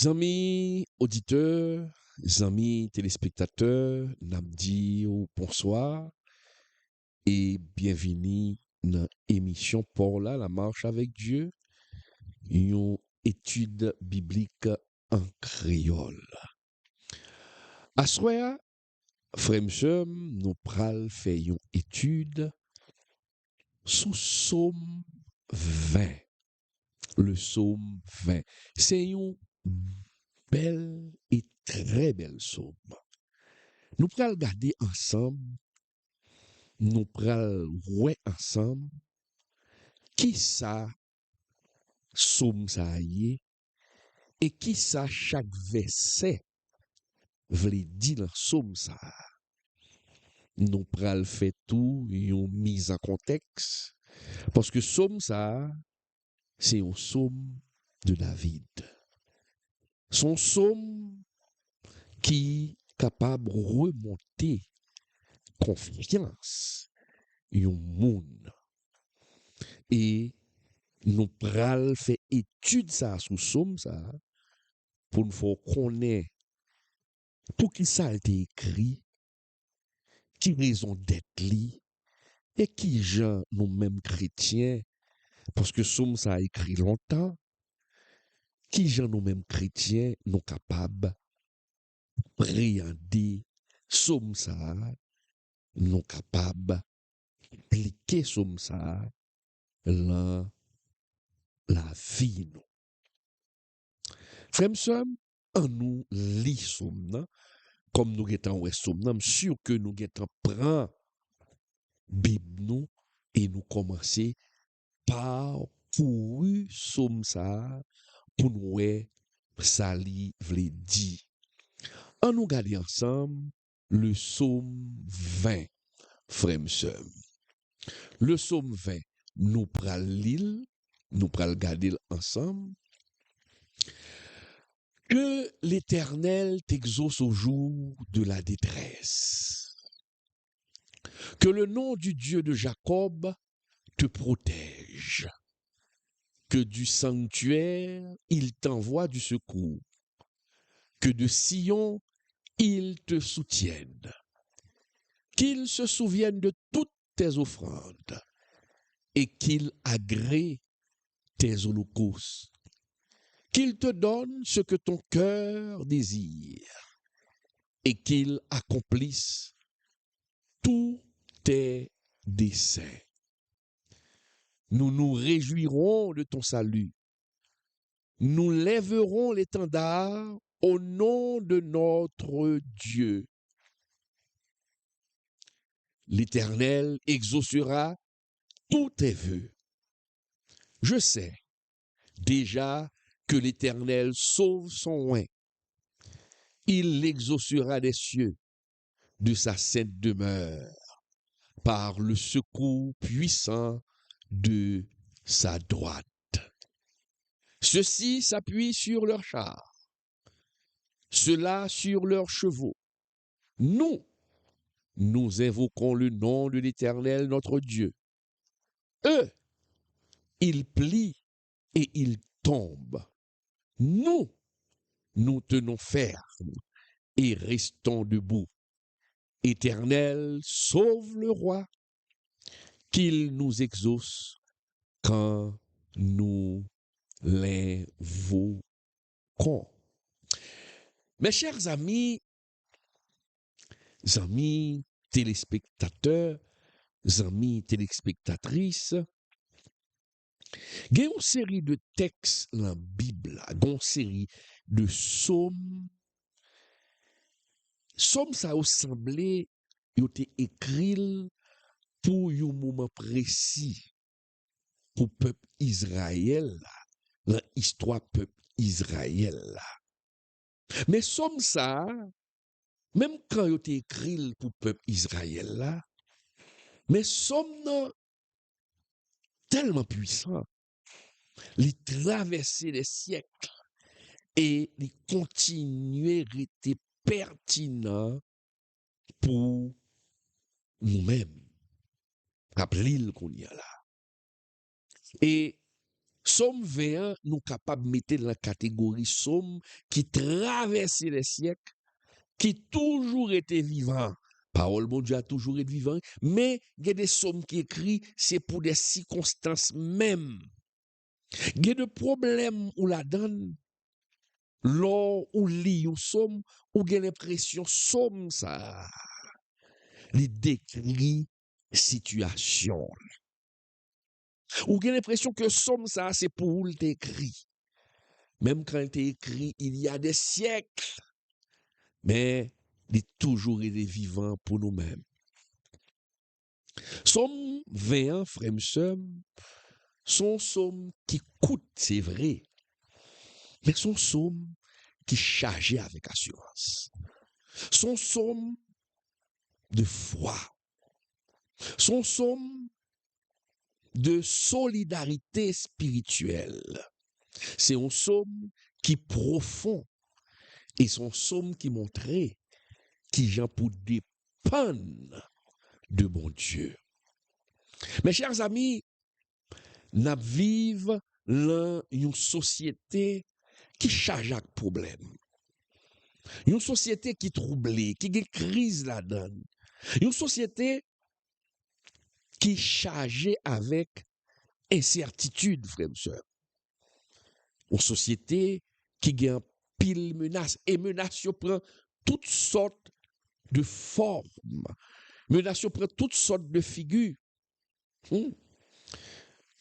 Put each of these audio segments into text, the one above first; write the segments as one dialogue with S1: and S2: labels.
S1: Amis auditeurs, amis téléspectateurs, n'a dit bonsoir et bienvenue dans l'émission pour la marche avec Dieu, une étude biblique en créole. À soir, frère monsieur, nous pral faire une étude sous Psaume 20. Le Psaume 20. C'est une belle et très belle psaume. Nous pral regarder ensemble, nous pral ouais ensemble, qui ça psaume ça y est, et qui ça chaque verset vle dire dans psaume ça. Nous pral fait tout, une mise en contexte, parce que psaume ça, c'est un psaume de David. Son psaume qui capable de remonter confiance yon moun. Et nous pral fait étude ça sous somme ça pour nous faire connaître pour qui ça a été écrit, qui raison d'être li et qui gens nous-mêmes chrétiens parce que somme ça a écrit longtemps, qui gens nous-mêmes chrétiens nous capables appréhender somme ça, nous capables appliquer somme ça dans la vie nous. Frère m'seur, en nous lit somme comme nous getan ouais somme sûr que nous getan prend Bible nous et nous commencer par pour somme ça pour nous ouais ça li vle di. En nous garder ensemble le psaume 20, frère m'seur. Le psaume 20, nous pral lire, nous pral garder ensemble. Que l'Éternel t'exauce au jour de la détresse. Que le nom du Dieu de Jacob te protège. Que du sanctuaire, il t'envoie du secours. Que de Sion, il te soutienne. Qu'il se souvienne de toutes tes offrandes et qu'il agrée tes holocaustes. Qu'il te donne ce que ton cœur désire et qu'il accomplisse tous tes desseins. Nous nous réjouirons de ton salut. Nous lèverons l'étendard au nom de notre Dieu. L'Éternel exaucera tous tes vœux. Je sais déjà que l'Éternel sauve son oint. Il l'exaucera des cieux de sa sainte demeure par le secours puissant de sa droite. Ceux-ci s'appuient sur leurs chars, ceux-là sur leurs chevaux. Nous invoquons le nom de l'Éternel notre Dieu. Eux, ils plient et ils tombent. Nous tenons ferme et restons debout. Éternel, sauve le roi, qu'il nous exauce quand nous l'invoquons. Mes chers amis téléspectateurs, amis téléspectatrices, il y a une série de textes dans la Bible, une série de psaumes. Psaumes ça a semblé, il a été écrit pour un moment précis, pour le peuple Israël, l'histoire peuple Israël. Mais somme ça, même quand il a été écrit pour le peuple Israël, mais somme tellement puissant, il traversait les siècles et il continuait à être pertinent pour nous-mêmes. Rappelez-le qu'on y a là. Et Somme 21, nous capables de mettre dans la catégorie somme qui traverse les siècles, qui toujours été vivant. Parole bon Dieu a toujours été vivant, mais il y a des sommes qui écrit, c'est pour des circonstances même. Il y a des problèmes où la donne, lors où lit une somme, ou il y a l'impression somme ça, il décrit situation. Ou il y a l'impression que somme ça, c'est pour le décrit. Même quand il est écrit il y a des siècles, mais il est toujours été vivant pour nous-mêmes. Somme 21, frère et sœurs, sont sommes qui coûtent, c'est vrai, mais sont sommes qui chargées avec assurance. Sont sommes de foi. Sont sommes de solidarité spirituelle. C'est un somme qui profond et son somme qui montrait qui gens pour dépendre de mon Dieu. Mes chers amis, nous vivons dans une société qui charge avec problème. Une société qui troublée, qui a une crise là-dedans. Une société qui est chargée avec incertitude, frères et sœurs. Une société qui a un pile menace. Et menace prend toutes sortes de formes. Menace prend toutes sortes de figures.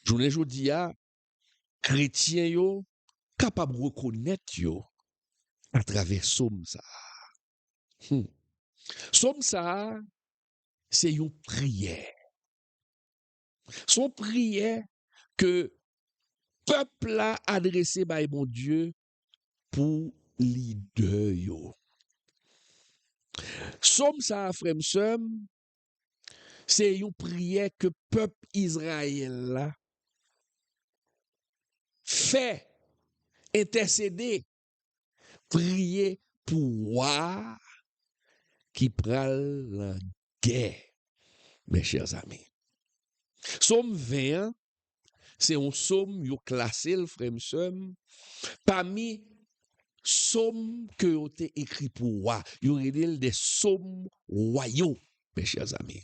S1: Journée jodi a, chrétien yo, capable de reconnaître yo à travers somme ça. Somme ça, c'est une prière. Son prière que peuple a adressé par mon Dieu pour leader yo. Somme ça, frère m'seur, c'est une prière que peuple Israël là fait intercéder, prier pour roi qui pral la guerre, mes chers amis. Somme 21, c'est un somme yo classé, le frère m'seur, parmi somme que ont été écrit pour roi. Yo redel des sommes royaux, mes chers amis.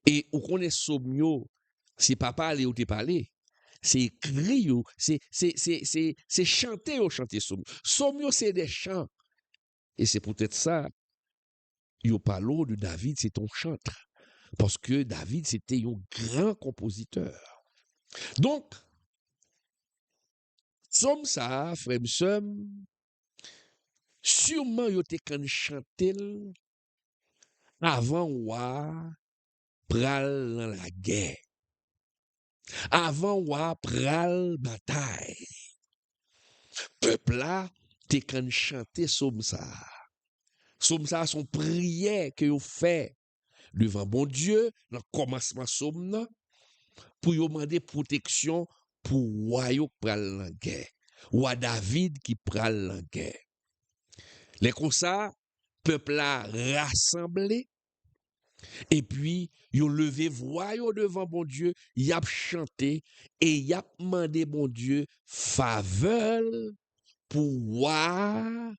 S1: Et on connaît somme yo, c'est pas parler ou te parler. C'est écrit yo, c'est chanter ou chanter somme. Somme yo c'est des chants. Et c'est peut-être ça yo parlons de David, c'est ton chantre. Parce que David c'était un grand compositeur. Donc somme ça, frère m'seur, sûrement yo te kan chanter avant roi pral dans la guerre. Avant roi pral bataille. Peuple là te kan chanter somme ça. Somme ça son prière que yo fait devant bon Dieu dans commencement somme nan, pour yo demander protection pour roi yo pral dans la guerre. Roi David qui pral dans la guerre. Les comme ça, peuple là rassemblé. Et puis, yo levé voix yo devant bon Dieu, y a chanté et y a demandé bon Dieu faveur pour roi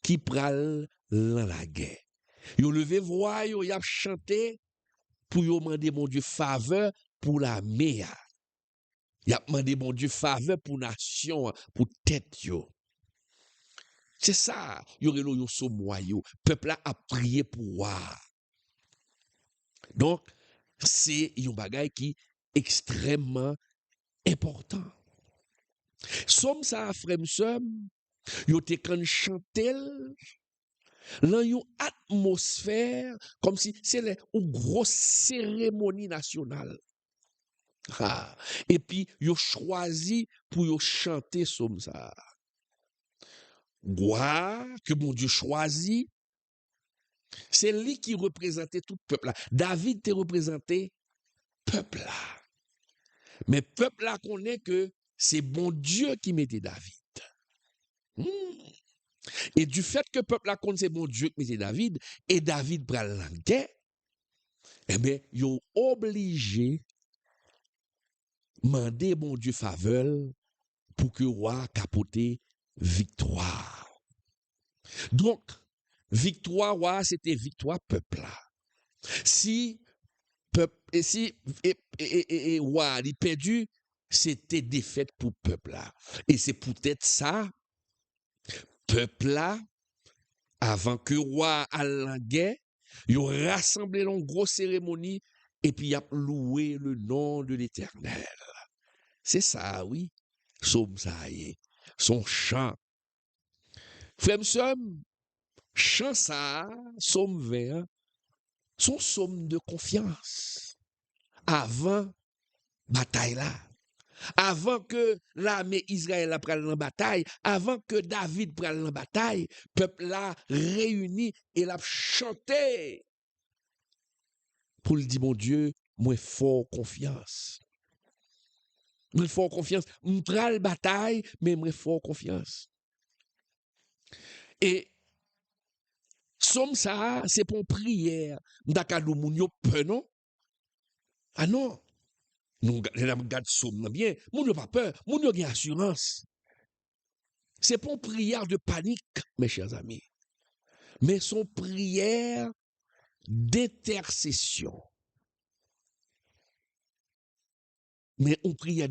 S1: qui pral dans la guerre. Yo levé voix yo, y a chanté pour yo demander bon Dieu faveur pour la mer. Y a demandé bon Dieu faveur pour nation, pour tête yo. C'est ça, yo relo yo somoyo. Peuple là a prié pour roi. Donc, c'est un bagay qui est extrêmement important. Somme ça, frère m'seur, yo te kan chantel dans une atmosphère comme si c'est une grosse cérémonie nationale. Ah. Et puis, yo choisi pour yo chanter somme ça. Gloire que mon Dieu choisit, c'est lui qui représentait tout le peuple là. David te représenté peuple là. Mais peuple là connaît que c'est bon Dieu qui mettait David. Et du fait que peuple là connaît c'est bon Dieu qui mettait David, et David pral la guerre, eh bien, ils ont obligé mandé bon Dieu faveur pour que roi capote victoire. Donc, victoire roi, c'était victoire peuple là. Si peuple et si et roi il perdu, c'était défaite pour peuple là. Et c'est peut-être ça peuple là avant que roi à la guerre, ils ont rassemblé une grosse cérémonie et puis ils ont loué le nom de l'Éternel. C'est ça, oui. Somme ça y est. Son chant. Frère, chant ça, somme 20, son somme de confiance. Avant bataille là. Avant que l'armée Israël prenne la bataille, avant que David prenne la bataille, peuple là réuni et l'a chanté pour le dire, mon Dieu, moi fort confiance. Moi fort confiance. M'pral bataille, mais moi fort confiance. Et somme ça, c'est pour prière. M'dakadou moun yo peur non? Ah non. Nous regarde somme bien. Moun yo pas peur, moun yo gen assurance. C'est pas une prière de panique, mes chers amis, mais son prière d'intercession. Mais une prière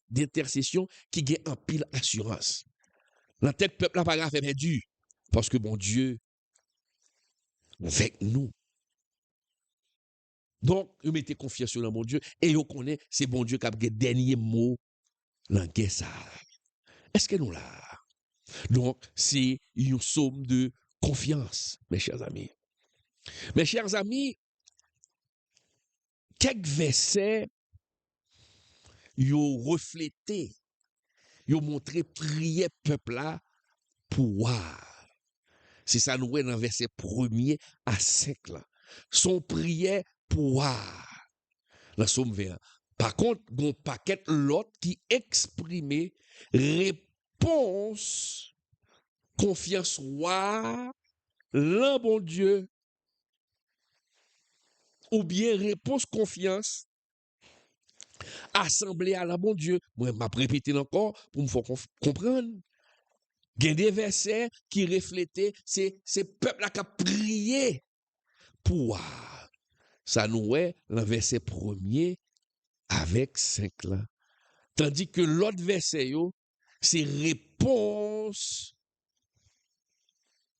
S1: d'intercession qui gagne en pile assurance. La tête peuple n'a pas grave perdu parce que bon Dieu avec nous. Donc, vous mettez confiance sur mon Dieu et vous connaissez, c'est bon Dieu qui a le dernier mot dans la guerre. Est-ce que nous là? Donc, c'est une somme de confiance, mes chers amis. Mes chers amis, quelques versets, ils ont reflété, ils ont montré prier peuple là pour voir. C'est ça nous dans verset 1er à 5 là. Son prière pour voir. Dans Somme 20. Par contre, bon paquet l'autre qui exprimait réponse, confiance roi, l'un bon Dieu, ou bien réponse confiance, assemblée à la bon Dieu. Moi, je vais répéter encore pour me faire comprendre. Il y a des versets qui reflétaient ces peuples qui ont prié pour voir. Ça nous est le verset 1er avec 5 là. Tandis que l'autre verset, c'est réponse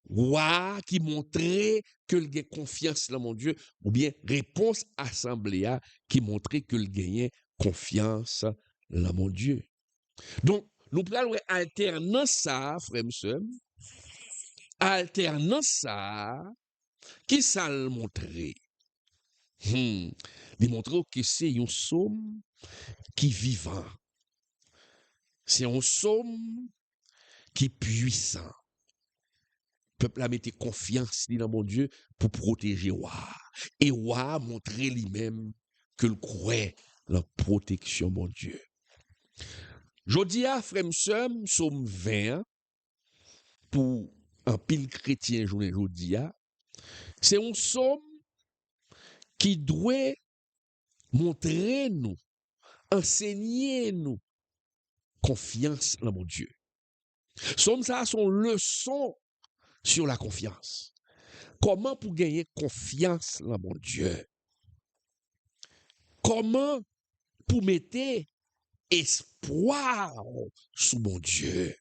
S1: roi qui montrait que le gagne confiance dans mon Dieu, ou bien réponse assemblée qui montrait que le gagnait confiance dans mon Dieu. Donc, nous prenons alternance ça, frère et sœur, alternance ça, qui ça le montrer? Il montre que c'est un somme qui vivant. C'est un somme qui est puissant. Le peuple a mis confiance dans mon Dieu pour protéger roi. Et roi montrer lui-même que le croit la protection mon Dieu. Jodia frère somme 20 pour un pile chrétien journée jodia, c'est un somme qui doit montrer nous, enseigner nous confiance dans mon Dieu. Somme ça son leçon sur la confiance. Comment pour gagner confiance dans mon Dieu? Comment pour mettre espoir sous mon Dieu?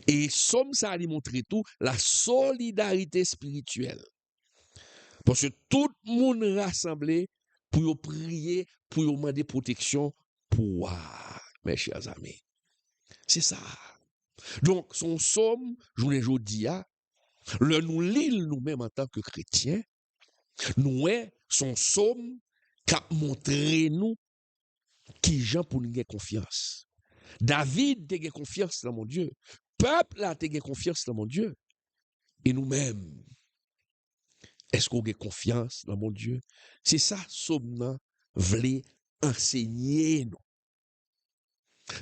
S1: Et somme ça a montré tout la solidarité spirituelle. Parce que tout le monde rassemblé pour prier, pour demander protection pour mes chers amis. C'est ça. Donc, son somme, je vous l'ai dit, le nous lit nous-mêmes en tant que chrétiens, nous est son somme qui a montré nous qui gens pour nous avoir confiance. David a confiance dans mon Dieu. Peuple a confiance dans mon Dieu. Et nous-mêmes, est-ce qu'on a confiance dans mon Dieu? C'est ça, somme, voulait enseigner nous.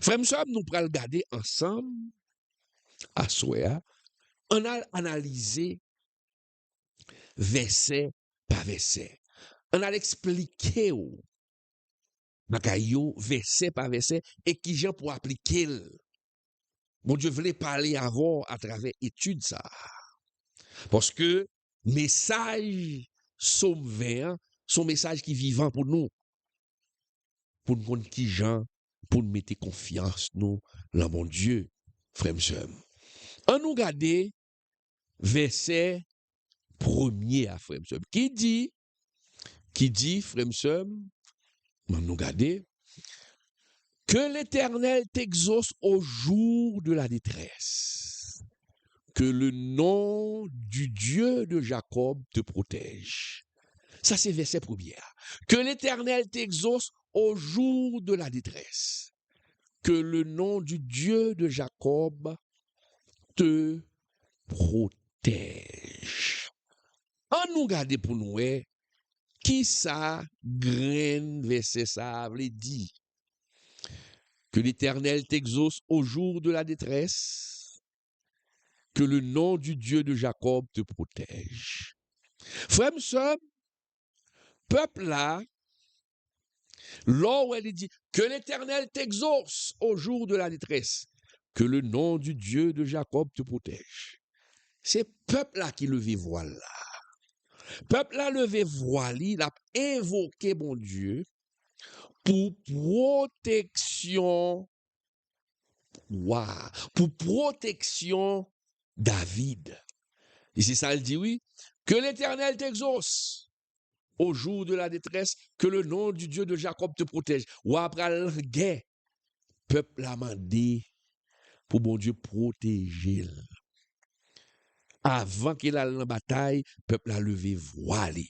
S1: Frère, nous prenons regarder ensemble, à soi, on a analysé verset par verset. On a expliqué Bagayo, verset par verset, et qui gens pour appliquer. Mon Dieu voulait parler avant à travers étude ça. Parce que message somme 20, son message qui est vivant pour nous. Pour nous qui gens, pour nous mettre confiance nous dans mon Dieu, frère m'seur. On nous garder verset premier à frère m'seur. Qui dit frère m'seur, on nous garder que l'Éternel t'exauce au jour de la détresse. Que le nom du Dieu de Jacob te protège. Ça, c'est verset premier. Que l'Éternel t'exauce au jour de la détresse. Que le nom du Dieu de Jacob te protège. En nous garder pour nous, qui ça, graine verset ça, veut dire? Que l'Éternel t'exauce au jour de la détresse. Que le nom du Dieu de Jacob te protège. Frère, sœur, peuple là, là où elle dit que l'Éternel t'exauce au jour de la détresse, que le nom du Dieu de Jacob te protège. C'est peuple là qui levait voile là. Peuple là levé voile, il a invoqué mon Dieu pour protection. Wow, pour protection David. Et c'est ça, elle dit oui, que l'Éternel t'exauce au jour de la détresse, que le nom du Dieu de Jacob te protège. Ou après la guerre, peuple a mandé pour mon Dieu protéger. Avant qu'il aille en bataille, peuple a levé voile.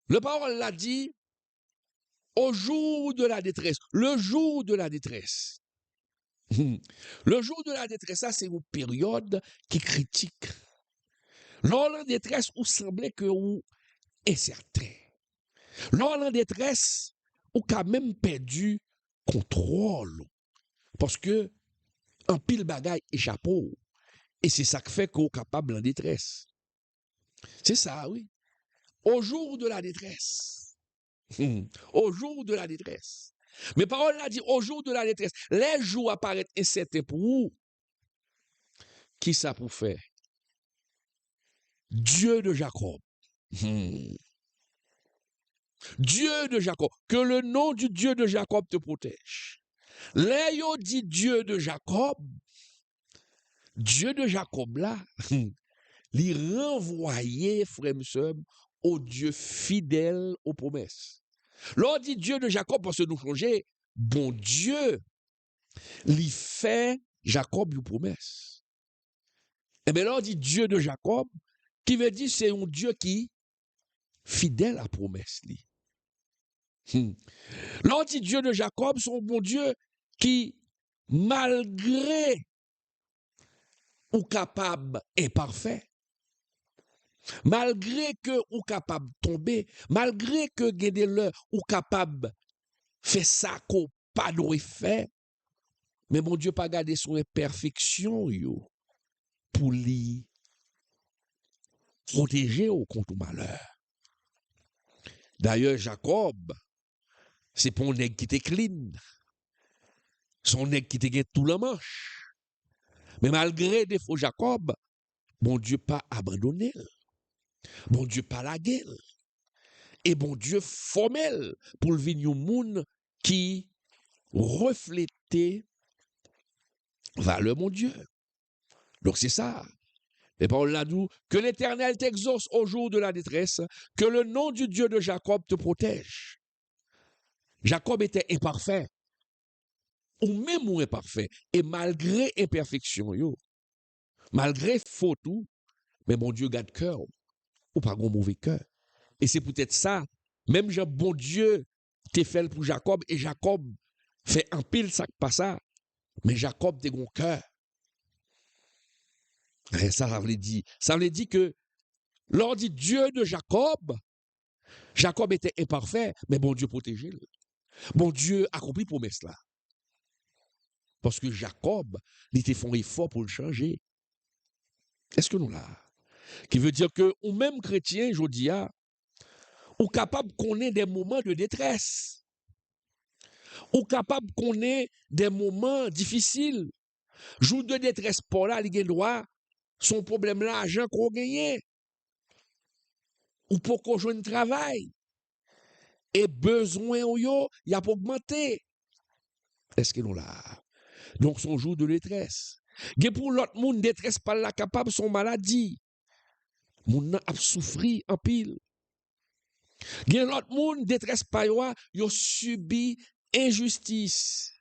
S1: Le parole l'a dit au jour de la détresse, le jour de la détresse. Le jour de la détresse, ça c'est une période qui critique. Lors de la détresse, où semblait que vous incertain. Lors de la détresse, ou quand même perdu contrôle. Parce que un pile bagaille échappe. Et c'est ça qui fait qu'on est capable en détresse. C'est ça, oui. Au jour de la détresse. Au jour de la détresse. Mes paroles l'a dit, au jour de la détresse. Les jours apparaissent incertains pour vous. Qui ça pour faire? Dieu de Jacob. Dieu de Jacob. Que le nom du Dieu de Jacob te protège. Léo dit Dieu de Jacob. Dieu de Jacob là, l'y renvoyer, frère sœur, au Dieu fidèle aux promesses. L'on dit Dieu de Jacob parce que nous changer, bon Dieu, l'y fait Jacob une promesse. Et bien l'on dit Dieu de Jacob, qui veut dire c'est un Dieu qui fidèle à promesse. L'on dit Dieu de Jacob, c'est un bon Dieu qui, malgré ou capable imparfait, malgré que ou capable tomber, malgré que Gédéle ou capable faire ça qu'on pas doit faire, mais mon Dieu pas garder son imperfection yo pour lui protéger au contre malheur. D'ailleurs Jacob, c'est pour un nègre qui était clean. Son nègre qui était tout le manche. Mais malgré des défauts Jacob, bon Dieu pas abandonné. Bon Dieu pas la guerre. Et bon Dieu formel pour le vignon moun qui reflétait valeur mon Dieu. Donc c'est ça. Et Paul l'a dit, que l'Éternel t'exauce au jour de la détresse, que le nom du Dieu de Jacob te protège. Jacob était imparfait. Ou même ou imparfait. Et malgré imperfection, malgré faute, mais mon Dieu garde cœur. Ou pas un mauvais cœur. Et c'est peut-être ça. Même Jean, bon Dieu, t'es fait pour Jacob, et Jacob fait un pile ça pas ça. Mais Jacob t'es un cœur. Ça veut dire. Ça veut dire que, l'on dit Dieu de Jacob, Jacob était imparfait, mais bon Dieu protégeait. Bon Dieu accomplit promesse là. Parce que Jacob, il était fait un effort pour le changer. Est-ce que nous là? Qui veut dire que, ou même chrétien, je dis, ou capable qu'on ait des moments de détresse, ou capable qu'on ait des moments difficiles. Jour de détresse, pour là, il y a droit, son problème l'argent qu'on gagne, ou pour qu'on joue un travail, et besoin, il a augmenté. Est-ce que nous là? Donc, son jour de détresse. Et pour l'autre monde, détresse pas la capable, son maladie. Moun a souffri en pile. Gen l'autre monde, détresse pas yo subi injustice.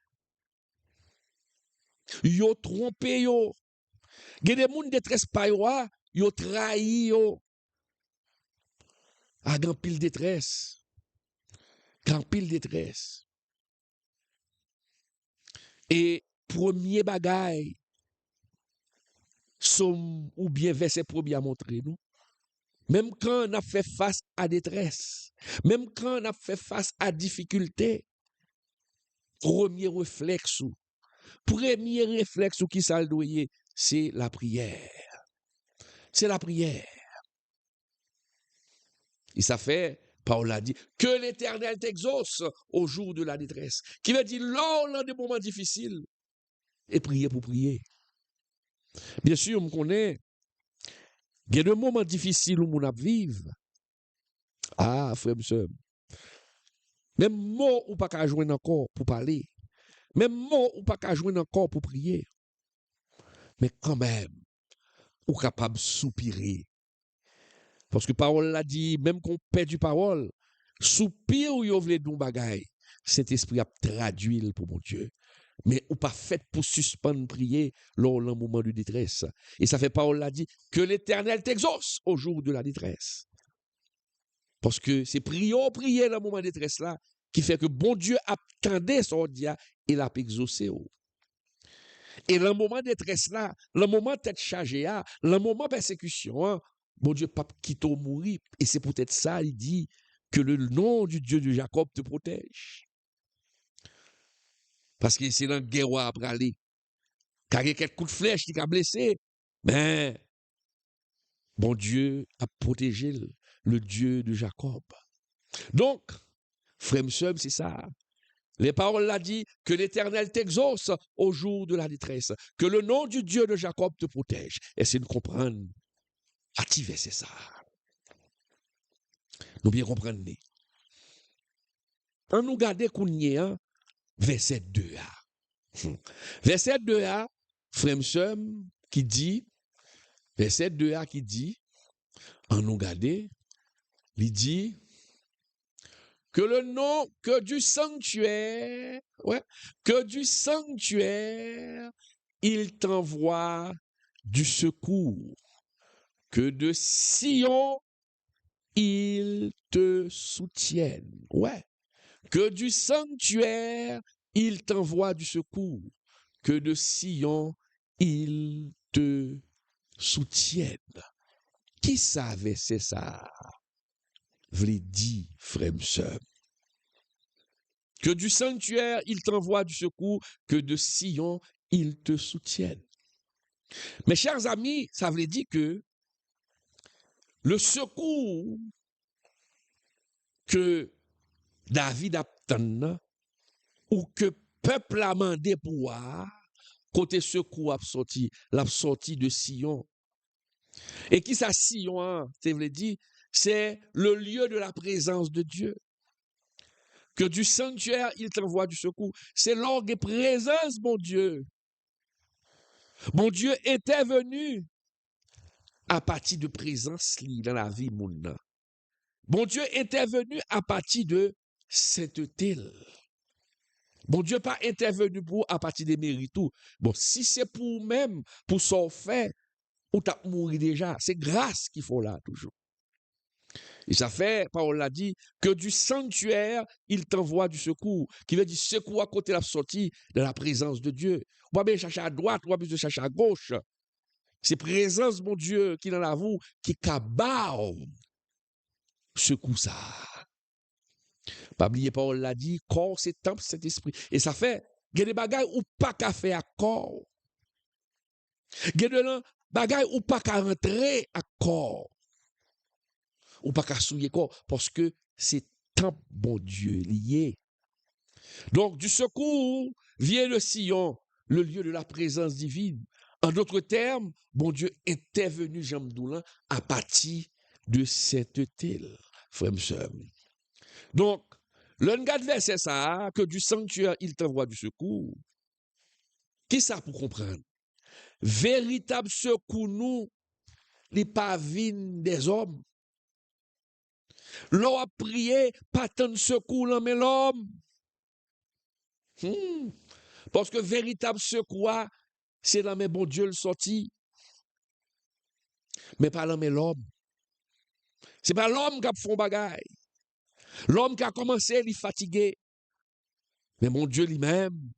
S1: Yo trompé yo. Gen des moun détresse pas yo trahi yo. A grand pile détresse. Grand pile détresse. Et premier bagay, somme ou bien verset premier à montrer nous. Même quand on a fait face à détresse, même quand on a fait face à difficulté, premier réflexe qui ça le doyer, c'est la prière. C'est la prière. Et ça fait, Paul a dit, que l'Éternel t'exauce au jour de la détresse. Qui veut dire, lors des moments difficiles, et prier pour prier. Bien sûr, on connaît, il y a des moments difficiles où on vivre. Ah, frère, monsieur. Même mot ou pas qu'à joindre encore pour parler. Même mot ou pas qu'à joindre encore pour prier. Mais quand même, ou capable de soupirer. Parce que parole l'a dit, même qu'on perd du parole, soupir ou yon vle don bagay, cet esprit a traduit pour mon Dieu. Mais ou pas fait pour suspendre prier lors d'un moment de détresse. Et ça fait parole l'a dit, que l'Éternel t'exauce au jour de la détresse. Parce que c'est prier dans le moment de détresse là, qui fait que bon Dieu attendait son dia et l'a exaucé. Et le moment de détresse là, le moment tête chargée, le moment de persécution, bon Dieu pas quitter mourir. Et c'est peut-être ça, il dit que le nom du Dieu de Jacob te protège. Parce que c'est dans le guerre après aller. Car il y a quelques coups de flèche qui a blessé. Mais bon Dieu a protégé le Dieu de Jacob. Donc, frère, monsieur, c'est ça. Les paroles l'ont dit que l'Éternel t'exauce au jour de la détresse, que le nom du Dieu de Jacob te protège. Et c'est de comprendre. Activer, c'est ça. Nous bien comprendre. On nous garde qu'on y est, verset 2a. Verset 2a, frère qui dit, verset 2a qui dit, on nous garde, il dit, que le nom, que du sanctuaire, il t'envoie du secours, que de Sion, il te soutienne. Ouais. Que du sanctuaire, il t'envoie du secours. Que de Sion, il te soutienne. Qui savait c'est ça? V'lait dit, frère, sœur. Que du sanctuaire, il t'envoie du secours. Que de Sion, il te soutienne. Mes chers amis, ça veut dire que le secours que David a obtenu ou que peuple a demandé pour voir, côté secours a sorti de Sion. Et qui ça Sion, c'est veut dire, c'est le lieu de la présence de Dieu. Que du sanctuaire, il t'envoie du secours. C'est l'orgue et présence, mon Dieu. Mon Dieu était venu à partir de présence dans la vie, mon nom. Bon Dieu était venu à partir de sainteté. Bon Dieu pas intervenu pour à partir des mérites. Bon, si c'est pour même, pour s'en faire, ou t'as mouru déjà. C'est grâce qu'il faut là, toujours. Et ça fait, Paul l'a dit, que du sanctuaire, il t'envoie du secours. Qui veut dire secours à côté de la sortie de la présence de Dieu. On va bien chercher à droite, on va bien chercher à gauche. C'est présence, mon Dieu, qui dans la vous, qui cabao. Secours ça. Pas oublier Paul l'a dit, corps c'est temple cet esprit. Et ça fait, il y a des bagailles ou pas qu'à faire à corps. Il y a des bagailles ou pas qu'à rentrer à corps. Ou pas qu'à souiller corps. Parce que c'est temple bon Dieu lié. Donc, du secours vient le Sion, le lieu de la présence divine. En d'autres termes, bon Dieu était venu, Jean Doulin, à partir de cette île, frère et sœur. Donc, l'un garde verset ça, que du sanctuaire, il t'envoie du secours. Qui ça pour comprendre? Véritable secours, nous, les pavines des hommes. L'on a prié, pas tant de secours, là, mais l'homme. Parce que véritable secours, c'est là, mais bon Dieu le sorti. Mais pas là, mais l'homme. C'est pas l'homme qui a fait un bagaille. L'homme qui a commencé, il est fatigué. Mais mon Dieu lui-même,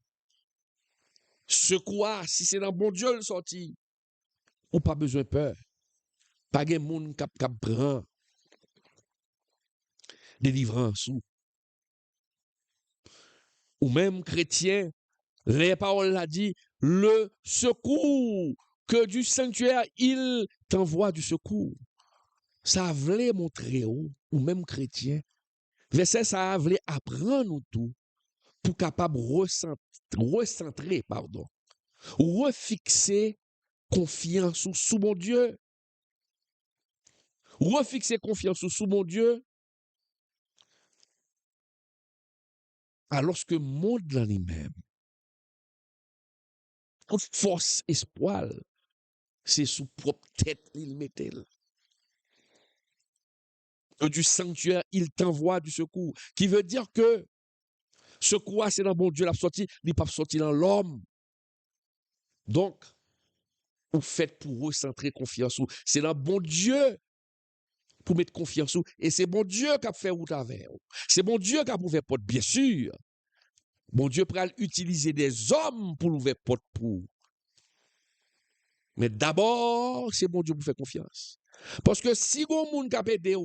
S1: secours, si c'est dans bon Dieu le sorti, ou pas besoin de peur. Pas de monde qui prend délivrance ou même chrétien, les paroles l'a dit, le secours que du sanctuaire, il t'envoie du secours. Ça voulait montrer ou même chrétien, verset ça voulait apprendre nous tout pour capable recentrer, ou refixer confiance sous mon Dieu. Refixer confiance sous mon Dieu. Alors que le monde dans lui-même, toute force, espoir, c'est sous propre tête il mettait. Du sanctuaire, il t'envoie du secours. Qui veut dire que secours, c'est dans bon Dieu la sortie, il n'est pas sorti dans l'homme. Donc, vous faites pour recentrer confiance. C'est dans bon Dieu pour mettre confiance. Et c'est bon Dieu qui a fait route avec vous. C'est bon Dieu qui a ouvert porte, bien sûr. Bon Dieu peut utiliser des hommes pour l'ouvrir porte pour. Mais d'abord, c'est bon Dieu pour faire confiance. Parce que si vous monde qui aidé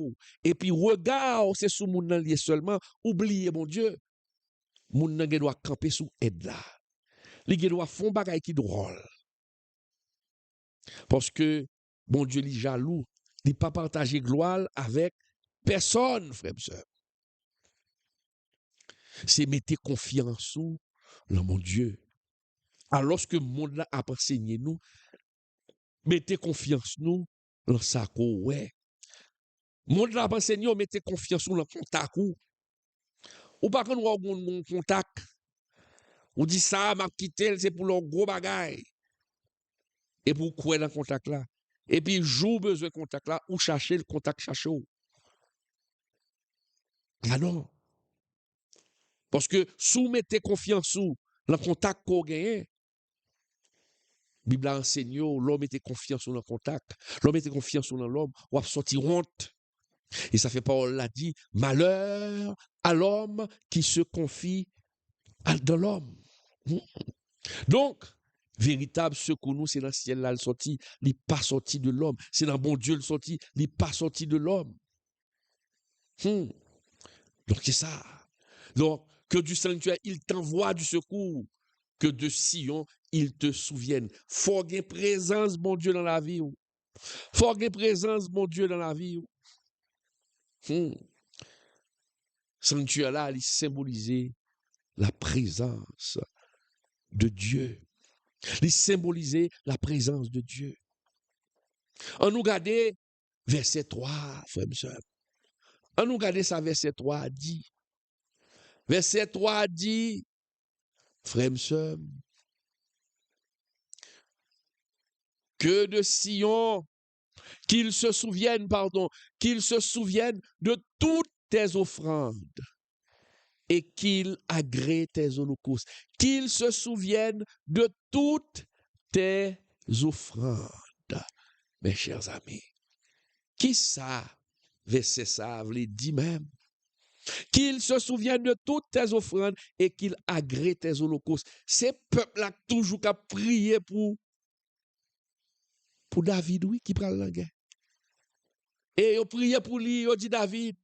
S1: et puis regard c'est sous moun nan lié seulement, oubliez mon Dieu. Moun nan doit camper sous aide là. Li doit font bagay qui drôle. Parce que bon Dieu li jaloux, il pas partager gloire avec personne, frère et sœur. C'est mettre confiance dans mon Dieu. Alors que le monde là a enseigné nous, mettez confiance nous dans ça qu'on ouais. Monde là a enseigné nous mettez confiance nous dans contact ou pas quand on contact. On dit ça m'a quitté c'est pour leur gros bagay. Et pour quoi dans contact là. Et puis joue besoin de contact là ou chercher le contact chercher. Ah non. Parce que sous mettez confiance sous le contact qu'on gagne. Bible enseigne l'homme était confiance sur le contact. L'homme était confiance sur l'homme, ou a sorti honte. Et ça fait parole l'a dit, malheur à l'homme qui se confie dans l'homme. Donc, véritable secours nous, c'est dans le ciel là le sorti, il n'est pas sorti de l'homme. C'est dans bon Dieu le sorti, il n'est pas sorti de l'homme. Donc c'est ça. Donc, que du sanctuaire, il t'envoie du secours. Que de Sion, il te souvienne. Faut qu'il y ait présence, mon Dieu, dans la vie. Faut qu'il y ait présence, mon Dieu, dans la vie. Sanctuaire là, il symbolisait la présence de Dieu. Il symbolisait la présence de Dieu. On nous regarde verset 3, frère et sœur. On nous regarde ça, verset 3 dit. Verset 3 dit, frère et sœur, que de Sion, qu'ils se souviennent de toutes tes offrandes et qu'ils agréent tes holocaustes. Qu'ils se souviennent de toutes tes offrandes. Mes chers amis, qui ça, verset ça, veut dire même? Qu'ils se souviennent de toutes tes offrandes et qu'ils agréent tes holocaustes. Ces peuples-là toujours qu'à prier pour David, oui, qui prend la guerre. Et ils prié pour lui, ils dit David,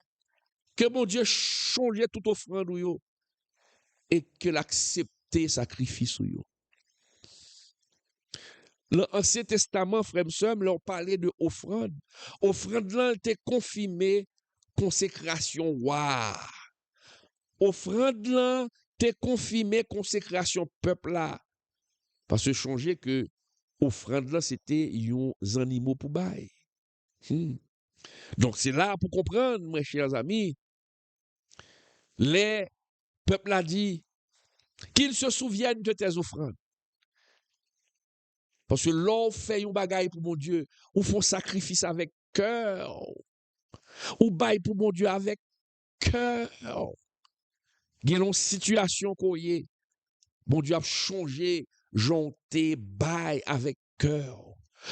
S1: que mon Dieu change toute offrande et que l'accepter sacrifice. L'Ancien Testament, frère et sœur, leur parlait de offrande. Offrande là était confirmée consécration, waouh! Offrande là, t'es confirmé consécration peuple là. Parce que changer que offrande là, c'était yon animaux pour bail. Donc c'est là pour comprendre, mes chers amis, les peuples a dit qu'ils se souviennent de tes offrandes. Parce que l'on fait un bagaille pour mon Dieu, ou font sacrifice avec cœur, ou bail pour mon Dieu avec cœur. Il y a une situation qu'on y est. Mon Dieu a changé, jonté bail avec cœur,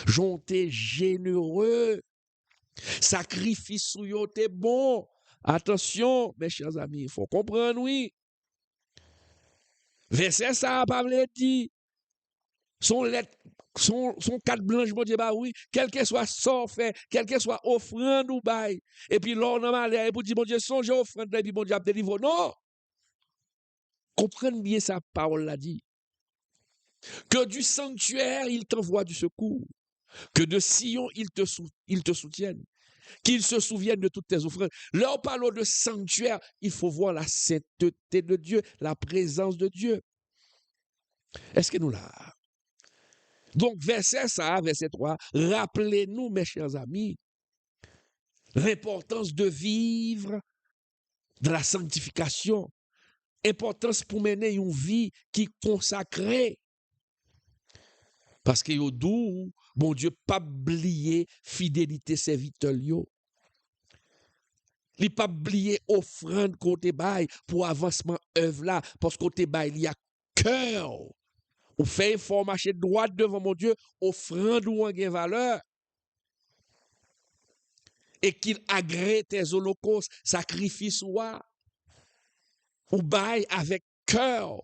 S1: jonté généreux, sacrifice ou yo t'es bon. Attention, mes chers amis, il faut comprendre, oui. Verset ça, pas me dit. Son lettre, son carte blanche, bon Dieu, bah oui, quel que soit son fait, quel que soit offrande ou bail. Et puis l'on a malheur, et pour dire, bon Dieu, songe offrande, et puis bon Dieu a délivré. Non! Comprenez bien sa parole l'a dit. Que du sanctuaire, il t'envoie du secours. Que de Sion, il te soutienne. Qu'il se souvienne de toutes tes offrandes. Là, on parle de sanctuaire, il faut voir la sainteté de Dieu, la présence de Dieu. Est-ce que nous là? Donc, verset 3, rappelez-nous, mes chers amis, l'importance de vivre de la sanctification, importance pour mener une vie qui est consacrée. Parce que yo dou, bon Dieu, pas oublier fidélité serviteur yo. Li pas oublier offrande côté bail pour avancement œuvre là, parce que côté bail il y a cœur. Ou fait effort marcher droit devant mon Dieu, offrande ou en gain valeur. Et qu'il agrée tes holocaustes, sacrifices ou bail avec cœur.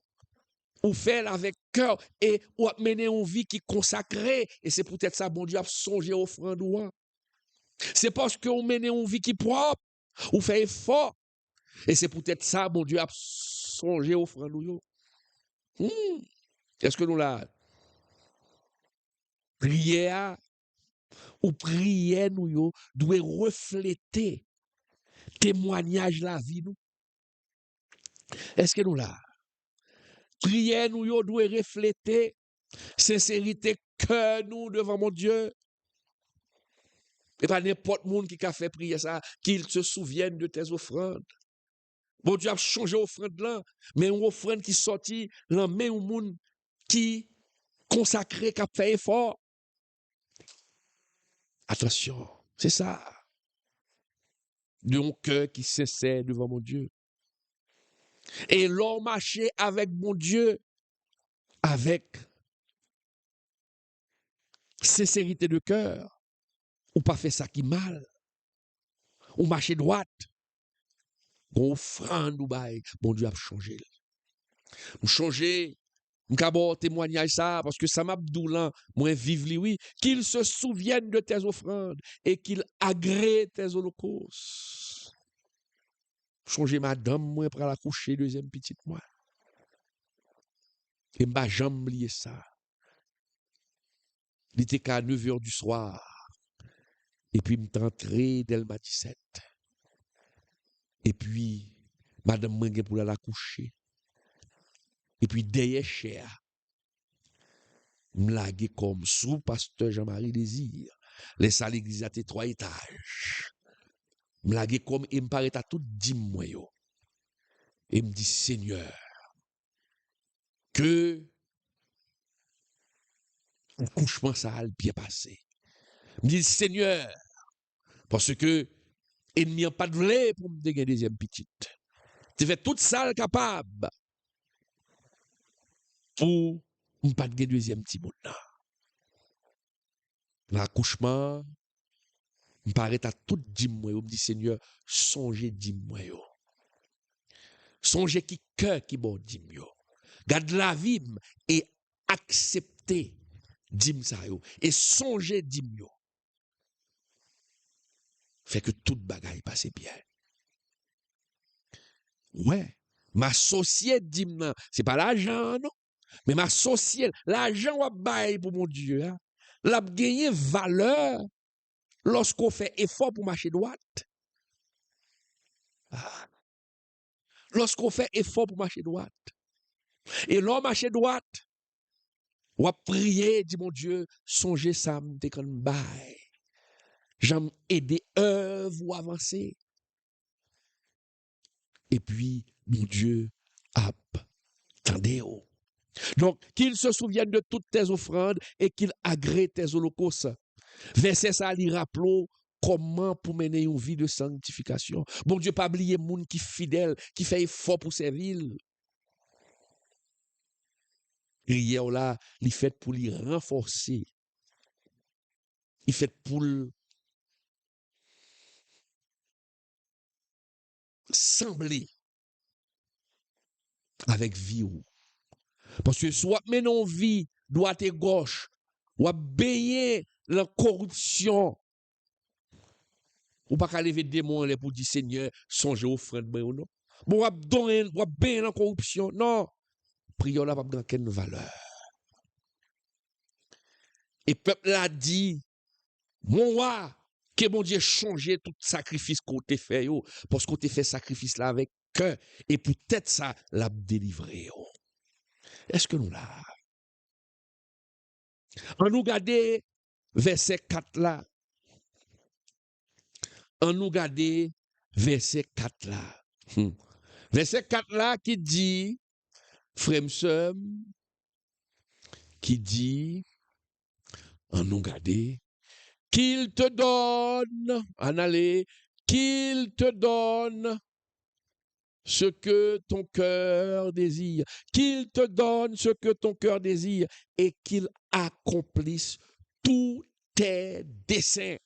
S1: Ou faire avec cœur et ou mener une vie qui est consacrée. Et c'est peut-être ça, bon Dieu, a songé offrande ou an. C'est parce que vous menez une vie qui est propre, ou fait effort. Et c'est peut-être ça, bon Dieu, a songé offrande ou yo. Est-ce que nous la prière ou prière nous yo doit refléter témoignage la vie nous? Est-ce que nous la prière nous yo doit refléter sincérité cœur nous devant mon Dieu? Et pas n'importe monde qui a fait prier ça, qu'il se souvienne de tes offrandes. Bon Dieu a changé offrande là, mais une offrande qui sortit dans main au monde qui consacré, qui a fait effort. Attention, c'est ça. De mon cœur qui sincère devant mon Dieu. Et l'homme marché avec mon Dieu, avec sincérité de cœur, ou pas fait ça qui mal, ou marcher droite, ou offrande ou bail, bon Dieu a changé. Ou changé, m'kabo témoignage ça, parce que ça m'a bdoulan, moi vive lui, oui, qu'il se souvienne de tes offrandes, et qu'il agrée tes holocaustes. Changer madame, moi, pour la coucher, deuxième petite moi. Et m'a jamais oublié ça. Il était qu'à 9h du soir. Et puis, m'entré dès le matin 17. Et puis, madame Mengue pour la coucher. Et puis, derrière cher, m'laguer comme sous pasteur Jean-Marie Désir. Les salles l'église à 3 étages. M'laguer comme, et m'paraît à tout 10 mois. Et me dit, Seigneur, que le couchement ça a bien passé. Me dit, Seigneur, parce que ennemi n'a pas de vlé pour me dégager deuxième petite. Tu fais toute ça capable pour ne pas de deuxième petit monde. L'accouchement, me paraît à tout 10 mois. Me dit, Seigneur, songez 10 mois. Songez qui cœur qui bon 10 mois. Garde la vie et acceptez 10 ça et songez 10 mois. Fait que toute bagaille passe bien. Ouais, m'associer dimna, c'est pas l'argent non, mais m'associer l'argent ou bail pour mon Dieu, hein? L'a gagné valeur lorsqu'on fait effort pour marcher droite. Lorsqu'on fait effort pour marcher droite, et l'homme marcher droite, ou à prier, dit mon Dieu, songez ça, m'te kon bay. J'aime aider œuvre ou avancer. Et puis, mon Dieu, attendez. Donc, qu'il se souvienne de toutes tes offrandes et qu'il agrée tes holocaustes. Verset ça, li rappelons comment pour mener une vie de sanctification. Bon Dieu, pas oublier moun qui fidèle, qui fait effort pour servir. Hier là, il fait pour lui renforcer. Il fait pour sembler avec vie. Parce que soit menon vie, droite et gauche, ou à baigner la corruption, ou pas qu'à lever des démons pour dire Seigneur, songez aux frères ou non. Bon, ou à baigner la corruption, non. Prière là, pas de quelle valeur. Et peuple a dit, mon roi, que mon Dieu change tout sacrifice qu'on t'a fait, parce qu'on t'a fait sacrifice là avec cœur, et peut-être ça l'a délivré. Est-ce que nous là? On nous garde verset 4 là. On nous garde verset 4 là. Verset 4 là qui dit, frère sœur, qui dit, on nous garde, qu'il te donne, en aller, qu'il te donne ce que ton cœur désire, qu'il te donne ce que ton cœur désire et qu'il accomplisse tous tes desseins.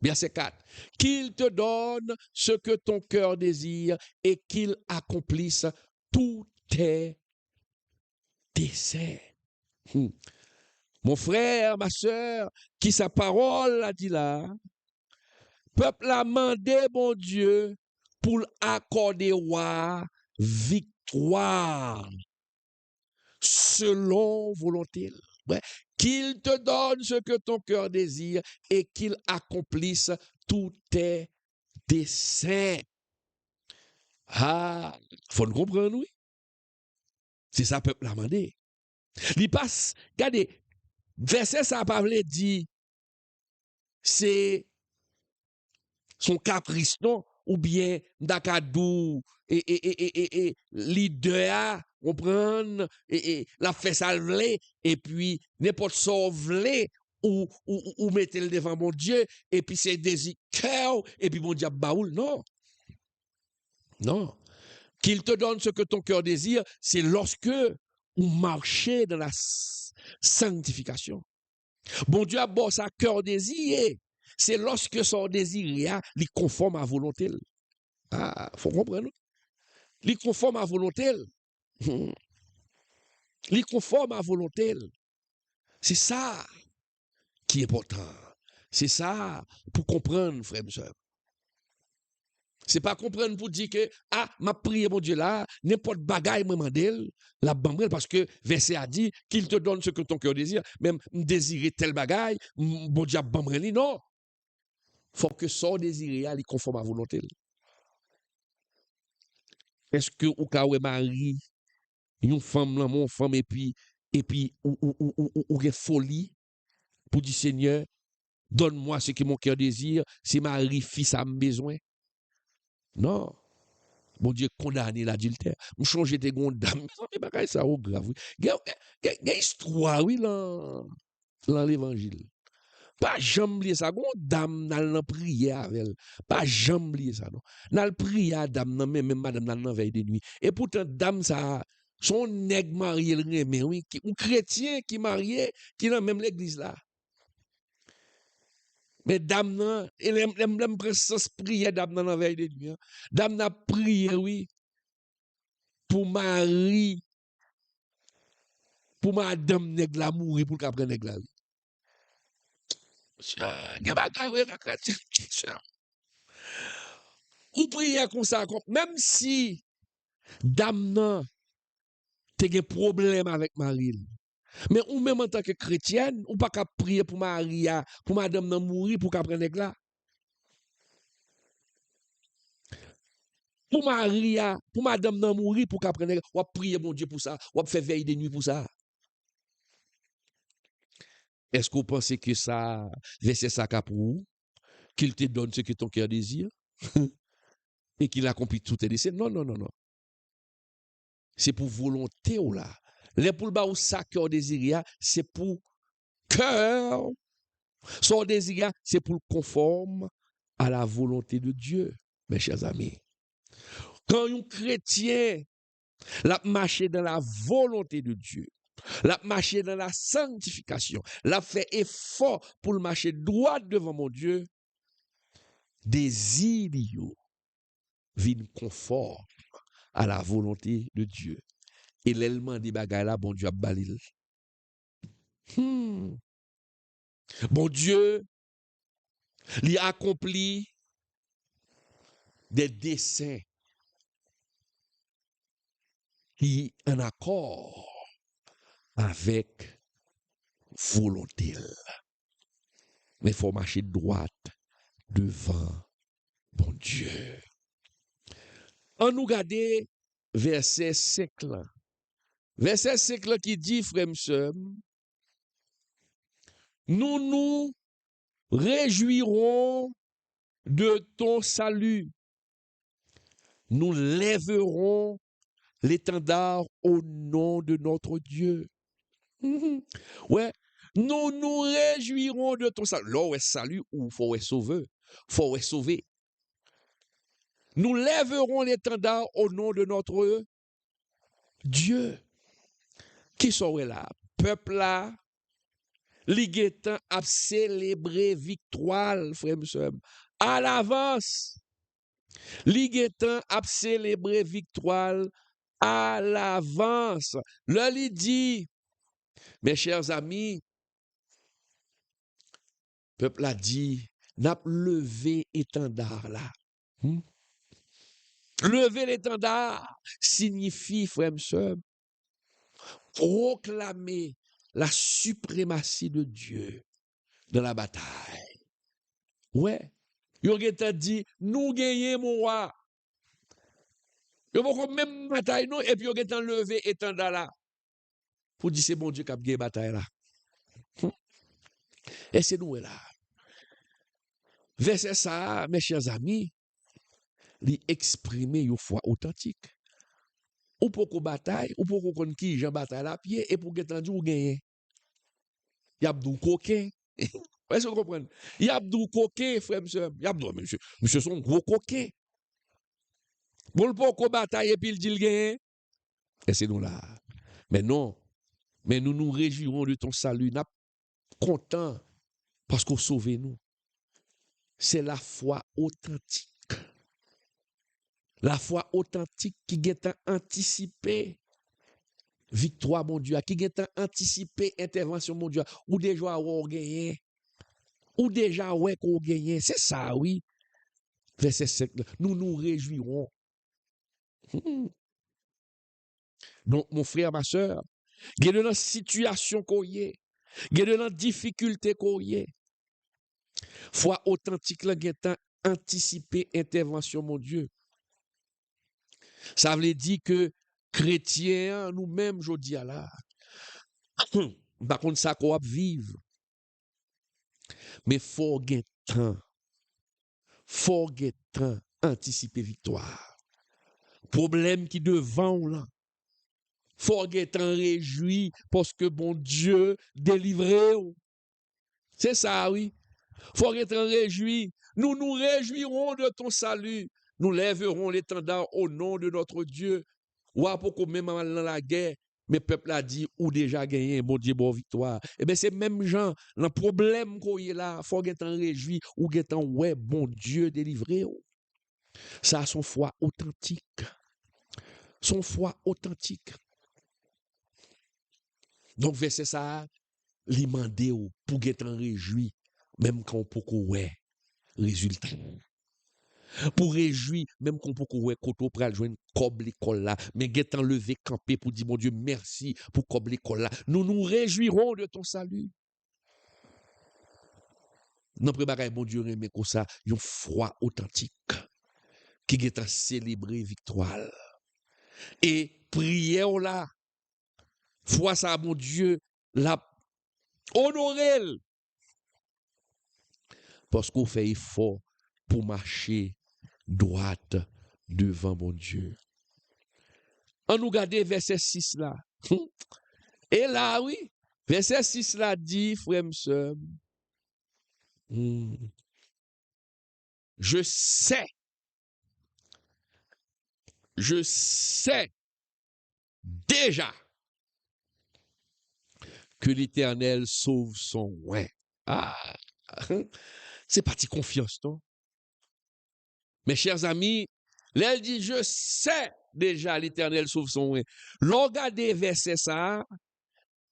S1: Verset 4. Qu'il te donne ce que ton cœur désire et qu'il accomplisse tous tes desseins. Mon frère, ma soeur, qui sa parole a dit là, peuple a demandé, mon Dieu, pour accorder roi victoire selon volonté. Ouais. Qu'il te donne ce que ton cœur désire et qu'il accomplisse tous tes desseins. Ah, faut nous comprendre, oui. C'est ça, peuple a demandé. Il passe, regardez, verset ça pas veut dire, c'est son caprice, non? Ou bien Dakadou et leader on prend et la fait salver et puis n'importe ça vle ou mettez le devant mon Dieu et puis c'est désir cœur et puis mon diable baoul non qu'il te donne ce que ton cœur désire c'est lorsque on marche dans la sanctification bon Dieu a bon sa cœur désir c'est lorsque son désir est conforme à volonté. Ah, faut comprendre. Il conforme à volonté. Il conforme à volonté. C'est ça qui est important. C'est ça pour comprendre, frère et soeur. C'est pas comprendre pour dire que, ma prière, mon Dieu, là, n'importe bagaille, me mandel, la bambelle, parce que verset a dit qu'il te donne ce que ton cœur désire, même désirer tel bagaille, bon Dieu, bambelle, non. Faut que son désir, il conforme à volonté. Est-ce que ou ka ou mari une femme là mon femme et puis ou folie pour dire Seigneur donne-moi ce que mon cœur désire si mari fils a besoin non bon Dieu condamner l'adultère me changer tes gon dame mais bagay ça au grave gagne histoire oui dans l'évangile pas jamais oublier ça gon dame dans prière avec elle pas jamais oublier ça non dans prière dame non même madame dans veille de nuit et pourtant dame ça son nègre marié le mais oui ou chrétien qui marié qui dans même l'église là mais dame non elle aime présence prière dame dans veille de nuit dame n'a prié oui pour mari pour madame nègre la mourir pour qu'après nègre la ou prier comme ça même si dame nan te gen problème avec Marie. Mais ou même en tant que chrétienne, ou pas qu'à prier pour Maria, pour madame nan mourir pour qu'à prendre là. Pour Maria, pour madame nan mourir, pour qu'après, on va prier mon Dieu pour ça, on va faire veille de nuit pour ça. Est-ce que vous pensez que ça, verset ça pour vous, qu'il te donne ce que ton cœur désire et qu'il accomplit tout tes désirs? Non, non, non, non. C'est pour volonté ou là. Les pour le bas ou ça cœur désire, c'est pour cœur. Son désir, c'est pour le conforme à la volonté de Dieu, mes chers amis. Quand un chrétien l'a marché dans la volonté de Dieu, l'a marché dans la sanctification, l'a fait effort pour le marcher droit devant mon Dieu, désir vient conforme à la volonté de Dieu. Et l'élément des bagailles là, bon Dieu a balil. Bon Dieu, il a accompli des desseins qui en accord avec volonté. Mais il faut marcher droite devant bon Dieu. On nous regarde verset 5 là. Verset 5 là qui dit, frère et sœurs, nous nous réjouirons de ton salut. Nous lèverons l'étendard au nom de notre Dieu. Ouais, nous nous réjouirons de ton salut. Là, ouais, salut ou faut sauver. Faut sauver. Nous lèverons l'étendard au nom de notre Dieu. Qui sont là? Peuple là, l'iguetan a célébré victoire, frère et sœurs. À l'avance. L'iguetan a célébré victoire à l'avance. Là, il dit, mes chers amis, peuple a dit, n'a levé étendard là. Lever l'étendard signifie, frère et sœurs, proclamer la suprématie de Dieu dans la bataille. Ouais. Yon dit, nous gagnons mon roi. Yon pas même bataille non, et puis yon levé étendard là. Pour dire c'est bon Dieu qui a gagné bataille là. Et c'est nous là. Verset ça, mes chers amis, li exprimer une foi authentique. Ou pour qu'on bataille, ou pour qu'on qui Jean bataille à pied, et pour qu'on ou gagner. Y a d'ou coquin. Est-ce que vous comprenez? Y a d'ou coquin, frère, monsieur. Y a d'ou, monsieur son gros coquin. Bon, le pour qu'on bataille, et puis il dit le gagner. Et c'est nous là. Mais non. Mais nous nous réjouirons de ton salut. Nous sommes contents parce qu'on sauve nous. C'est la foi authentique. La foi authentique qui est anticipée. Victoire, mon Dieu, qui est anticipée intervention, mon Dieu, ou déjà on gagné, ou déjà ouais qu'on gagné. C'est ça, oui. Verset 5. Nous nous réjouirons. Donc, mon frère, ma soeur, il y a de la situation qu'on y est, il y a de la difficulté qu'on y est. Foi authentique, là, il est anticipée intervention, mon Dieu. Ça veut dire que chrétiens, nous-mêmes, je dis à là, par contre, ça qu'on vivre. Mais faut temps, anticiper victoire. Problème qui devant là. Faut temps réjoui parce que bon Dieu délivré. C'est ça, oui. Faut temps réjoui. Nous nous réjouirons de ton salut. Nous lèverons l'étendard au nom de notre Dieu. Ou pour même dans la guerre, mais peuple a dit ou déjà gagné, bon Dieu, bon victoire. Eh bien, c'est même gens, le problème qu'on y est là, il faut être réjoui ou être ouais, bon Dieu délivré. Ça a son foi authentique. Son foi authentique. Donc, verset ça, li mandé pour être réjoui, même quand on peut ouais, résultat. Pour réjouir, même qu'on peut ouais, koto pral joindre comme l'école là, mais getan levé campé pour dire mon Dieu merci pour comme l'école là. Nous nous réjouirons de ton salut. Non préparer mon Dieu remet comme ça, une foi authentique. qui est à célébrer victoire. Et prière là, foi ça, mon Dieu, la honorer. Parce qu'on fait effort pour marcher droite devant mon Dieu. On nous regarde verset 6 là. Et là, oui, verset 6 là dit, frère, sœur, je sais déjà que l'Éternel sauve son oint. Ah, c'est parti confiance, non? Mes chers amis, là, elle dit, je sais déjà l'Éternel sauve son oint. L'on regarde verset ça,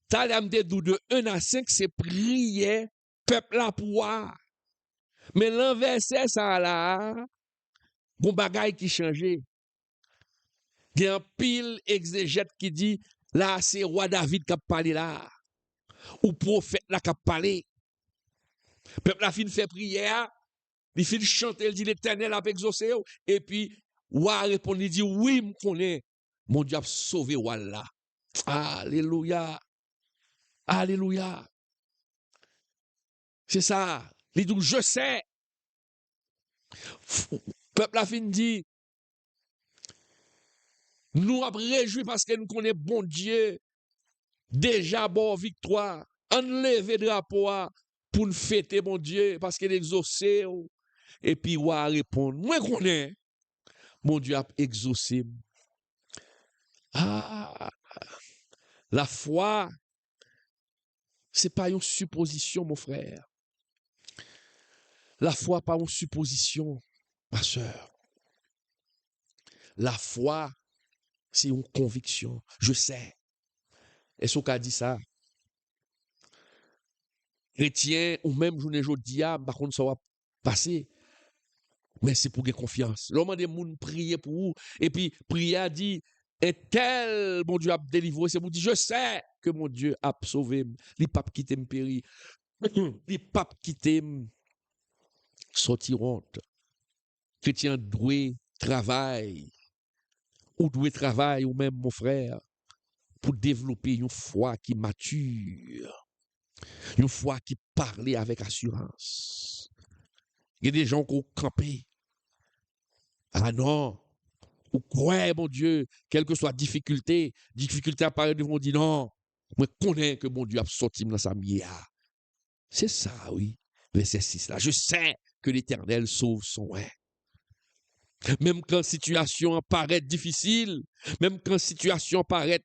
S1: t'as de 1 à 5, c'est prier, peuple la pouvoir. Mais l'an verset ça là, bon bagay qui changeait. Il y a un pile exégète qui dit, là, c'est roi David qui a parlé là. Ou prophète là qui a parlé. Peuple la fin fait prière, il fin chanter, il dit l'Éternel a exaucé. Et puis, roi répond, il dit, oui, je connais. Mon Dieu a sauvé roi là. Alléluia. Alléluia. C'est ça. Il dit, je sais. Peuple la fin dit, nous avons réjoui parce que nous connaissons bon Dieu. Déjà bon victoire. Enlever drapeau pour nous fêter mon Dieu parce qu'il exaucé. Et puis, roi répond, moi je connais. Mon Dieu a exaucé. La foi, ce n'est pas une supposition, mon frère. La foi, pas une supposition, ma soeur. La foi, c'est une conviction. Je sais. Est-ce qu'on a dit ça? Chrétien, ou même journée aujourd'hui, par contre, ça va passer. Mais c'est pour gagner confiance. L'homme des gens prier pour vous. Et puis, prier a dit, et tel, mon Dieu a délivré. C'est pour dire, je sais que mon Dieu a sauvé. Les papes qui t'aiment péri. Les papes qui t'aiment sortiront. Chrétien doué travail. Ou doué travail, ou même mon frère, pour développer une foi qui mature. Une foi qui parle avec assurance. Il y a des gens qui ont campé. Ah non, ou croyez, mon Dieu, quelle que soit difficulté apparaît devant, on dit non, moi je connais que mon Dieu a sorti dans sa mienne. C'est ça, oui, verset 6 là. Je sais que l'Éternel sauve son oint. Même quand la situation paraît difficile, même quand la situation paraît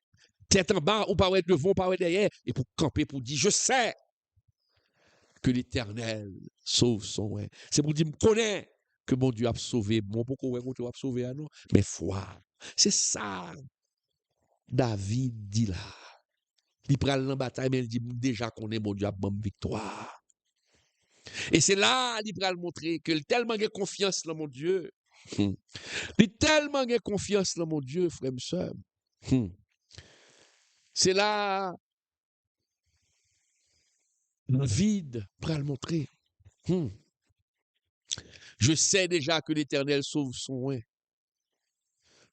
S1: tête en bas, ou paraît devant, ou paraît derrière, et pour camper, pour dire, je sais que l'Éternel sauve son oint. C'est pour dire, je connais que mon Dieu a sauvé. Bon, pourquoi mon Dieu a sauvé à nous? Mais foi. C'est ça. David dit là. Il prend la bataille, mais il dit déjà qu'on est mon Dieu a bonne victoire. Et c'est là, il prend le montrer que tellement de confiance dans mon Dieu. Il tellement de confiance dans mon Dieu, frère et soeur. C'est là, David prend le montrer. Je sais déjà que l'Éternel sauve son oint.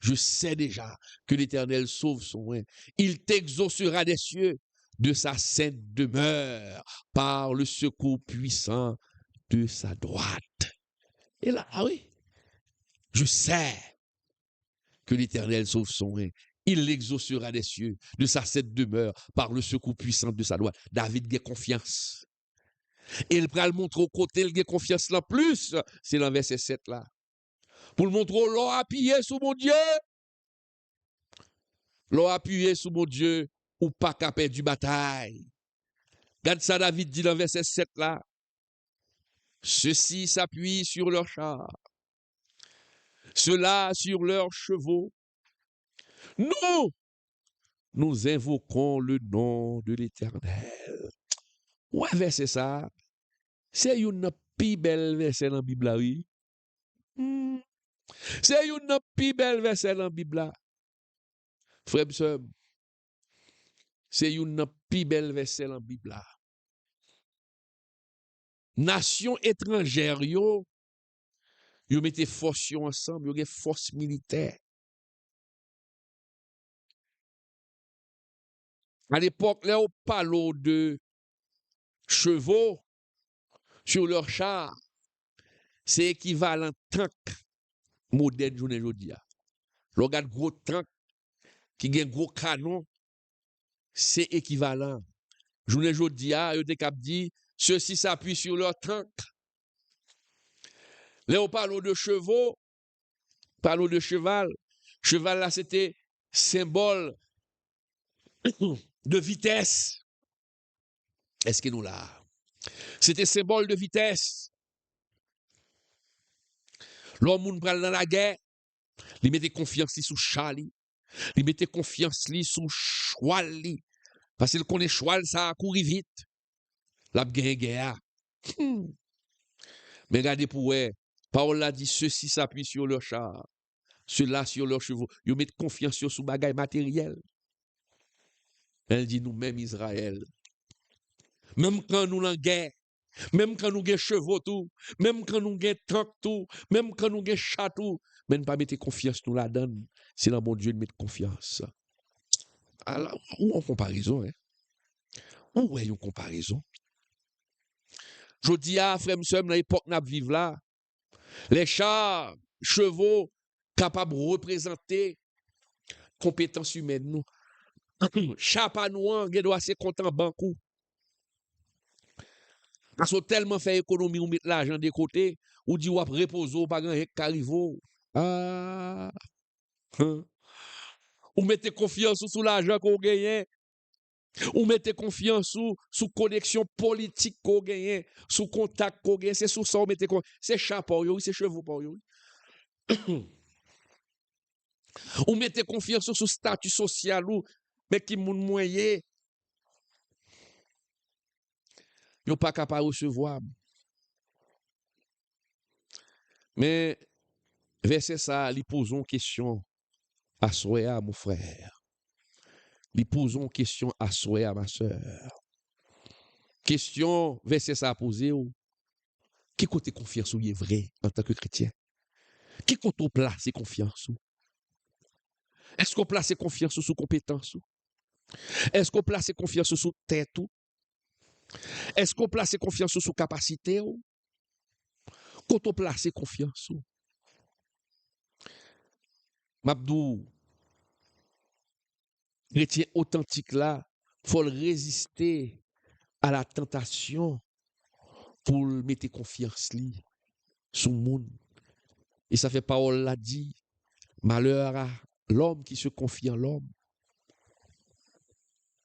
S1: Je sais déjà que l'Éternel sauve son oint. Il t'exaucera des cieux de sa sainte demeure par le secours puissant de sa droite. Et là, oui, je sais que l'Éternel sauve son oint. Il l'exaucera des cieux de sa sainte demeure par le secours puissant de sa droite. David a confiance. Et il va le montrer au côté, il a confiance là plus. C'est dans verset 7 là. Pour le montrer, l'on a appuyé sur mon Dieu. L'on a appuyé sur mon Dieu ou pas qu'à perdre du bataille. Regarde ça, David dit dans verset 7 là. Ceux-ci s'appuient sur leurs chars, ceux-là sur leurs chevaux. Nous invoquons le nom de l'Éternel. Ouais, verset ça. C'est une plus belle verset dans la Bible. Oui. C'est une plus belle verset dans la Bible. Frère, sœur, c'est une plus belle verset dans la Bible. Nation étrangère, yo, Yo mettez force ensemble, yo gen force militaire. À l'époque, là, on parle de chevaux sur leur char. C'est équivalent tank moderne journée aujourd'hui. Le regarde gros tank qui gen gros canon, c'est équivalent. Journée aujourd'hui, yo te cap dit, ceux-ci s'appuient sur leur tank. Là, on parle de chevaux, parle de cheval. Cheval, là, c'était symbole de vitesse. Est-ce que nous là? C'était symbole de vitesse. L'homme pral dans la guerre, il mettait confiance sous Charlie. Il mettait confiance sous cheval. Parce qu'il connaît cheval, ça a couru vite. La guerre. Mais regardez pour eux. Paul a dit, ceux-ci s'appuient sur leur char. Ceux-là sur leurs chevaux. Ils mettent confiance sur ce bagage matériel. Elle dit, nous-mêmes, Israël. Même quand nous en guerre, même quand nous avons chevaux tout, même quand nous avons tank tout, même quand nous avons chat tout, mais ne pas mettre confiance nous la donne. C'est là mon Dieu de mettre confiance. Alors, où en comparaison, hein? Où est une comparaison? Je dis à frère, monsieur, dans l'époque où nous vivons là, les chars, chevaux, capables de représenter compétences humaines. Nous. Chat pas nous, il doit assez content banco. Parce qu'on tellement fait économie, on met l'argent de côté, ou dit, on repose, pas grand carivo. Ah, ou mettez confiance sous l'argent qu'on gagne, ou mettez confiance sous connexion politique qu'on gagne, sous contact qu'on gagne, c'est sous ça, on mettez confiance. C'est chat pour eux, c'est chevaux pour eux. Ou mettez confiance sous statut social, ou, mais qui moun moyen, ils pas capable de recevoir. Mais, verset ça, ils posent une question à soi, mon frère. Ils posent une question à soi, ma soeur. Question, verset ça à poser, qui côté confiance ou est vrai en tant que chrétien? Qui compte on place confiance? Est-ce qu'on place confiance sous compétence? Est-ce qu'on place confiance sous tête? Est-ce qu'on place confiance sous capacité? Quand on place confiance? Mabdou, chrétien authentique là, faut résister à la tentation pour mettre confiance sur le monde. Et ça fait parole l'a dit, malheur à l'homme qui se confie en l'homme.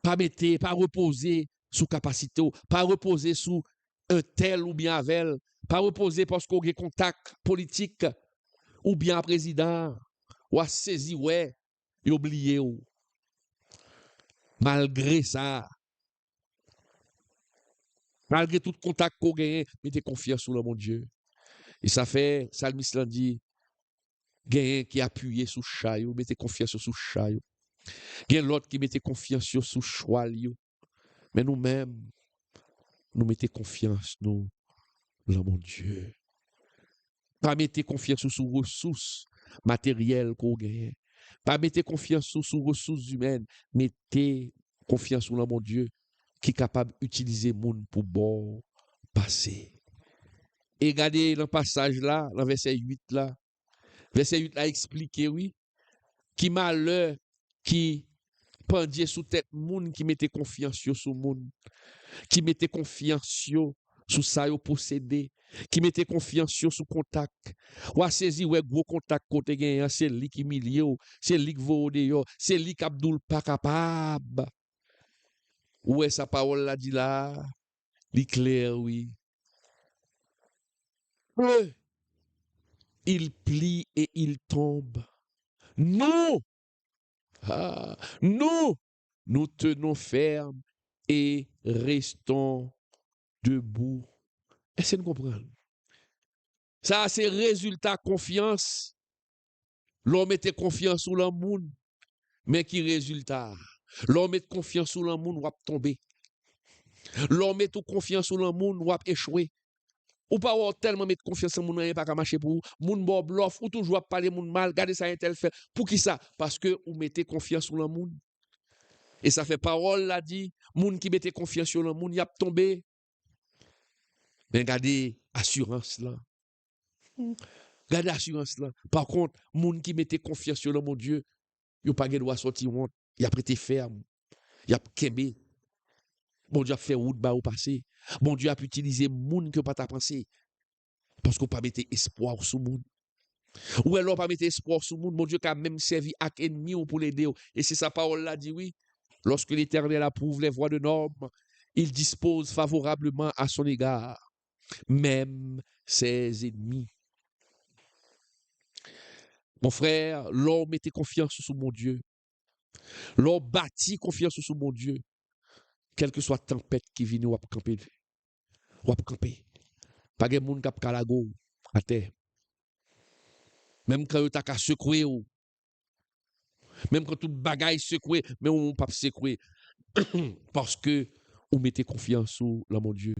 S1: Pas mettre, pas reposer sous capacité, pas reposer sous un tel ou bien avec, pas reposer parce qu'on a contact politique ou bien président, ou a saisi, ouais, et oublié. Malgré ça, malgré tout contact qu'on a, mettez confiance sur le mon Dieu. Et ça fait, Salmiste l'a dit, gagne qui appuyé sous chaillot, mettez confiance sous chaillot. Gagne l'autre qui mettez confiance sous choix. Mais nous-mêmes, nous mettez confiance, nous, dans mon Dieu. Pas mettre confiance sous ressources matérielles qu'on gagne. Pas mettre confiance sous ressources humaines. Mettez confiance sur mon Dieu qui est capable d'utiliser le monde pour bon passer. Et regardez dans le passage là, dans verset 8 là. Verset 8 là expliqué, oui, qui malheur qui pendait sous tête monde qui mettait confiance sur le monde, qui mettait confiance sur ça yo possédé, qui mettait confiance sur contact. Ou a saisi ouais gros contact côté gagnant, c'est lui qui milieu, c'est lui qui vaut yo, c'est lui qui Abdoul pas capable. Ouais sa parole là dit là, li clair oui. Il plie et il tombe. Nous, nous tenons ferme et restons debout. Est-ce que vous comprenez? Ça, c'est résultat confiance. L'homme était confiance sous le monde, mais qui résultat? L'homme met confiance sous le monde, ou tomber. L'homme met confiance sous le monde, ou échouer. Ou pas tellement mettre confiance en moun, pas qu'à marcher pour vous. Moun bon bluff, ou toujours parler moun mal, regardez ça, un tel fait. Pour qui ça? Parce que vous mettez confiance sur le moun. Et ça fait parole, là, dit, moun qui mettez confiance sur le moun, y a tombé. Mais regardez, assurance là. Regardez assurance là. Par contre, moun qui mettez confiance sur le mon Dieu, yo pas droit sortir honte. Y a prêté ferme. Y a kembe. Bon Dieu a fait route ba ou passer. Bon Dieu a pu utiliser moun que pas ta pensé. Parce qu'on pas mettre espoir sur moun. Ou alors pas mettre espoir sur moun, mon Dieu a même servi à ennemi pour l'aider. Et c'est sa parole là dit oui. Lorsque l'Éternel approuve les voies de normes, il dispose favorablement à son égard, même ses ennemis. Mon frère, l'homme mettez confiance sur mon Dieu. L'homme bâtit confiance sur mon Dieu. Quelle que soit la tempête qui vient, ou camper. Ou camper. Pas de monde qui a calago à terre. Même quand tu as secoué, même quand tout bagaille secoué, mais on ne peut pas secouer. Parce que vous mettez confiance sur mon Dieu.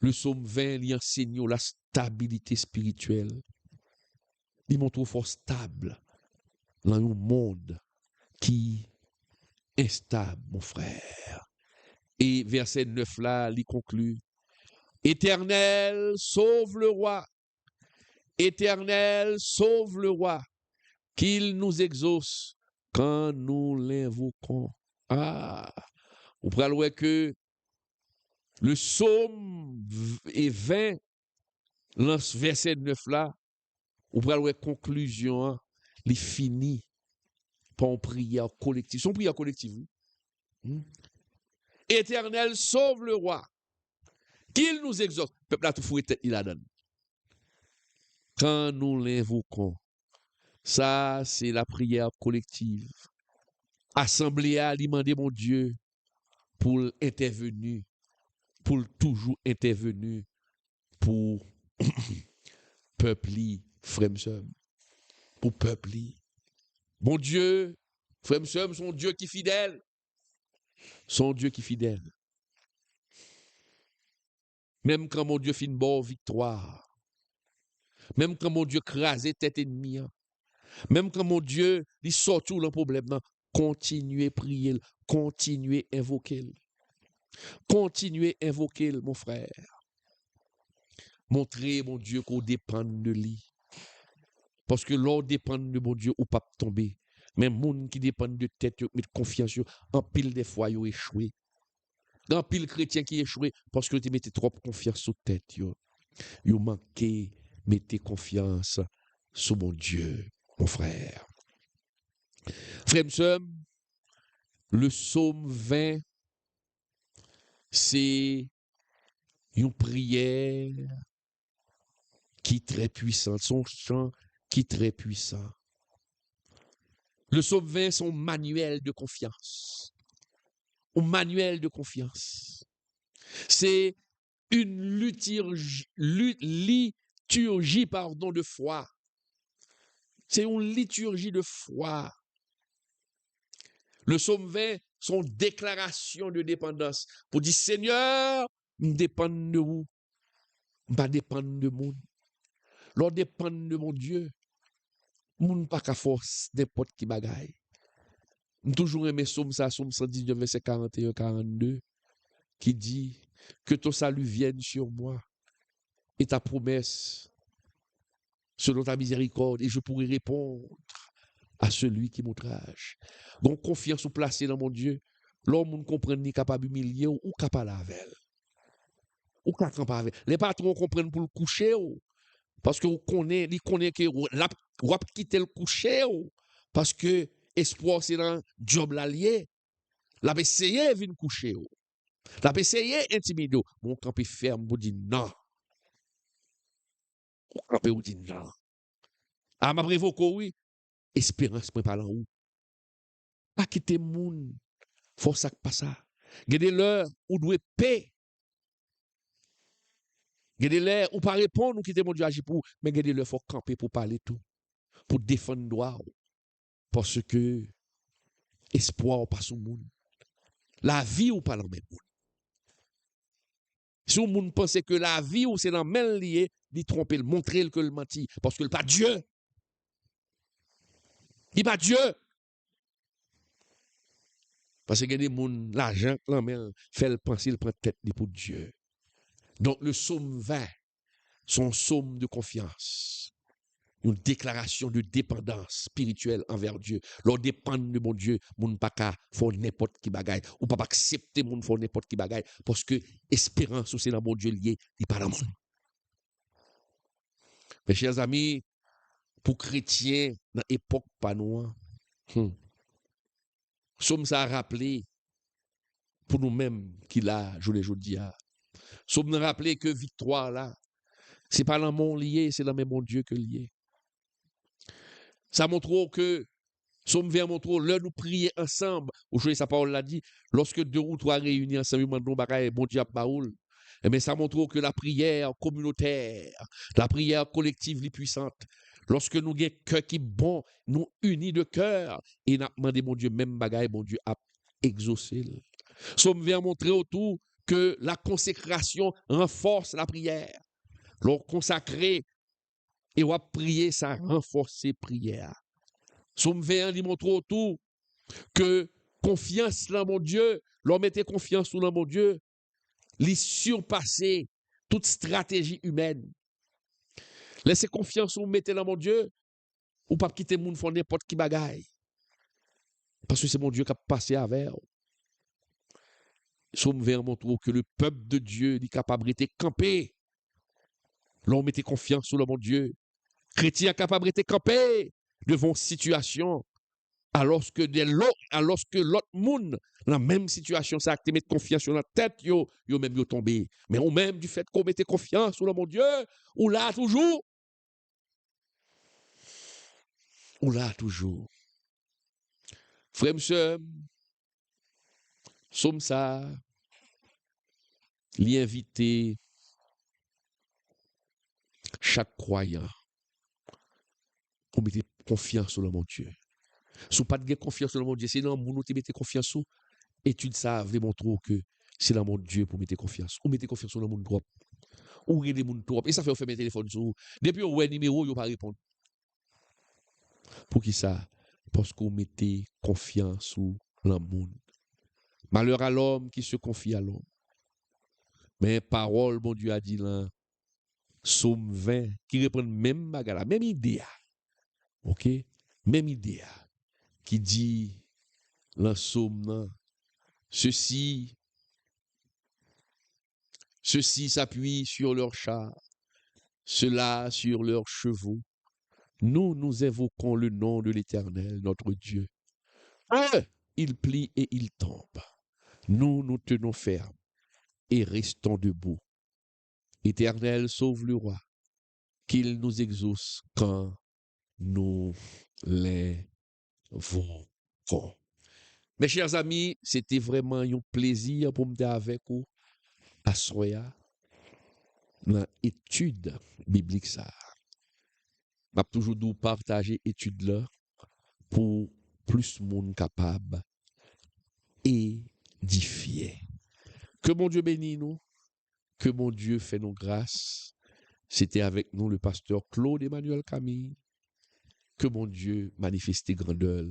S1: Le psaume 20, il enseigne la stabilité spirituelle. Il montre fort stable dans un monde qui est instable, mon frère. Et verset 9 là, il conclut. Éternel, sauve le roi. Éternel, sauve le roi. Qu'il nous exauce quand nous l'invoquons. Ah, vous pouvez voir que le psaume 20, dans ce verset 9 là, vous pouvez voir conclusion, il finit par une prière collective. Son prière collective. Éternel, sauve le roi. Qu'il nous exauce. Peuple là, tout fouet tête, il la donne. Quand nous l'invoquons, ça, c'est la prière collective. Assemblée à demander mon Dieu pour intervenir, pour toujours intervenir pour peuple, frère, pour peuple. Mon Dieu, frère, son Dieu qui est fidèle. Son Dieu qui est fidèle. Même quand mon Dieu fait une bonne victoire. Même quand mon Dieu crase tête ennemie. Même quand mon Dieu il sort tout le problème. Continuez à prier. Continuez à invoquer. Continuez à invoquer, mon frère. Montrez, mon Dieu, qu'on dépend de lui. Parce que l'on dépend de mon Dieu ou pas tomber. Mais moun qui dépend de tête, met confiance, en pile des fois, ils échoué. En pile chrétien qui échoué parce que tu mettez trop confiance sur tête. Ils manqué, mettez confiance sur mon Dieu, mon frère. Frère, le psaume 20, c'est une prière qui est très puissante. Son chant qui est très puissant. Le psaume 20, c'est un manuel de confiance. Un manuel de confiance. C'est une liturgie de foi. C'est une liturgie de foi. Le psaume 20, son déclaration de dépendance. Pour dire, Seigneur, je dépend de vous. Je ne dépend pas de monde. Je dépend de mon Dieu. Je ne pas qu'à force n'importe qui bagaille. J'ai toujours aimé psaume 119, verset 41-42, qui dit que ton salut vienne sur moi et ta promesse selon ta miséricorde, et je pourrai répondre à celui qui m'outrage. Donc, confiance ou placée dans mon Dieu, l'homme ne comprend ni capable d'humilier ou capable avec. Ou capable avec. Les patrons comprennent pour le coucher, parce que ils connaissent que vous quitter le coucher, parce que espoir c'est dans job l'allié. La essayé de coucher. La essayé intimider. Mon campé ferme, vous dit non. Mon campé vous dit non. Ah, ma prévoco, oui. Espérance, moi, pas là où. Pas quitter moun. Faut ça pas ça. Gardez l'heure où doit paix. Gardez l'heure où pas répondre, ou quitter mon Dieu agir pour. Mais gardez l'heure, faut camper pour parler tout. Pour défendre droit. Parce que espoir pas sous moun. La vie ou pas dans même moun. Si on moun pense que la vie ou c'est dans même lié, dit tromper, montrer que le menti parce que le pas Dieu. Il pas Dieu. Parce que des moun l'argent là même fait le penser, il prend tête pour Dieu. Donc le psaume 20, son psaume de confiance. Une déclaration de dépendance spirituelle envers Dieu. L'on dépend de mon Dieu, moun pas ka font n'importe qui bagaille ou pas accepter moun font n'importe qui bagaille parce que espérance c'est dans mon Dieu lié, il pas dans monde. Mes chers amis, pour chrétiens dans l'époque pas nous, sommes ça rappeler pour nous-mêmes qu'il a journée aujourd'hui. Sommes nous rappeler que victoire là, c'est pas dans mon lié, c'est dans mon Dieu que lié. Ça montre que sommes vers montre là nous prier ensemble. Aujourd'hui sa parole l'a dit, lorsque 2 ou 3 réunis ensemble, mandons bagaille bon Dieu baoul. Mais ça montre que la prière communautaire, la prière collective les puissante. Lorsque nous avons un cœur qui est bon, nous unis de cœur et nous demandons mon Dieu même bagaille, bon Dieu a exaucé. Sommes vers montrer autour que la consécration renforce la prière. L'on consacré et on prier, ça renforce la prière. Sommes vers lui montrer autour que confiance dans mon Dieu, l'on mettait confiance dans mon Dieu, les surpasser toute stratégie humaine. Laissez confiance ou mettez dans mon Dieu, ou pas quitter moun font n'importe qui bagaille. Parce que c'est mon Dieu qui a passé avec. Somme vers montre que le peuple de Dieu est capable d'être campé. L'on mettait confiance sur le mon Dieu. Chrétien capable d'être campé devant une situation. Alors que l'autre monde, dans la même situation, ça a été mettre confiance sur la tête, yo même yo tombé. Mais on même du fait qu'on mettait confiance sur le mon Dieu, ou là toujours. Ou là toujours. Frère, monsieur, somme ça, l'y inviter chaque croyant pour mettre confiance sur le mon Dieu. Si vous n'avez pas de confiance sur le mon Dieu, c'est dans le monde où vous mettez confiance sur, études ça démontre que c'est dans mon Dieu pour mettre confiance. Ou mettez confiance sur le monde trop. Ou regardez le monde trop. Et ça fait faire mes téléphones sur. Depuis vous avez un numéro, vous ne pas répondre. Pour qui ça? Parce que vous mettez confiance sur le monde. Malheur à l'homme qui se confie à l'homme. Mais parole, mon Dieu a dit là, Psaume 20, qui reprend même bagarre, même idée. OK? Même idée. Qui dit, dans Psaume, ceux-ci s'appuient sur leurs chars, ceux-là sur leurs chevaux. Nous invoquons le nom de l'Éternel, notre Dieu. Il plie et il tombe. Nous tenons ferme et restons debout. Éternel, sauve le roi, qu'il nous exauce quand nous l'invoquons. Mes chers amis, c'était vraiment un plaisir pour me dire avec vous à soya dans l'étude biblique ça. M'a toujours dû partager étude là pour plus monde capable édifier. Que mon Dieu bénisse nous, que mon Dieu fait nos grâces. C'était avec nous le pasteur Claude Emmanuel Camille. Que mon Dieu manifeste grandeur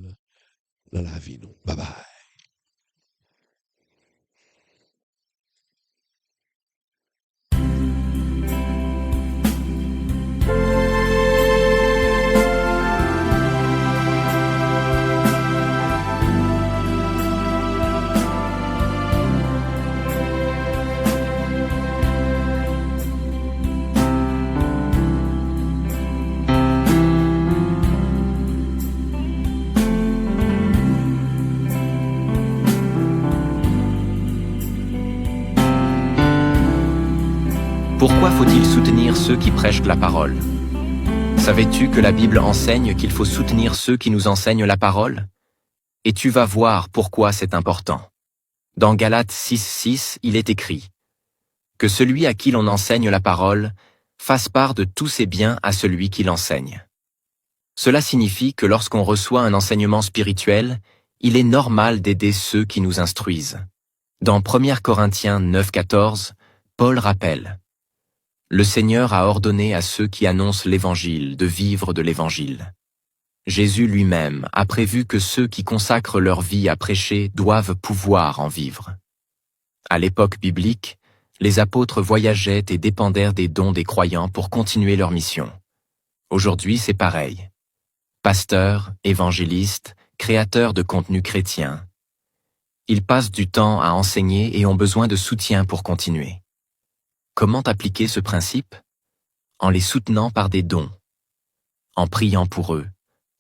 S1: dans la vie nous. Bye bye.
S2: Pourquoi faut-il soutenir ceux qui prêchent la parole? Savais-tu que la Bible enseigne qu'il faut soutenir ceux qui nous enseignent la parole? Et tu vas voir pourquoi c'est important. Dans Galates 6:6, il est écrit « Que celui à qui l'on enseigne la parole fasse part de tous ses biens à celui qui l'enseigne. » Cela signifie que lorsqu'on reçoit un enseignement spirituel, il est normal d'aider ceux qui nous instruisent. Dans 1 Corinthiens 9:14, Paul rappelle: Le Seigneur a ordonné à ceux qui annoncent l'Évangile de vivre de l'Évangile. Jésus lui-même a prévu que ceux qui consacrent leur vie à prêcher doivent pouvoir en vivre. À l'époque biblique, les apôtres voyageaient et dépendèrent des dons des croyants pour continuer leur mission. Aujourd'hui, c'est pareil. Pasteurs, évangélistes, créateurs de contenu chrétien. Ils passent du temps à enseigner et ont besoin de soutien pour continuer. Comment appliquer ce principe? En les soutenant par des dons, en priant pour eux,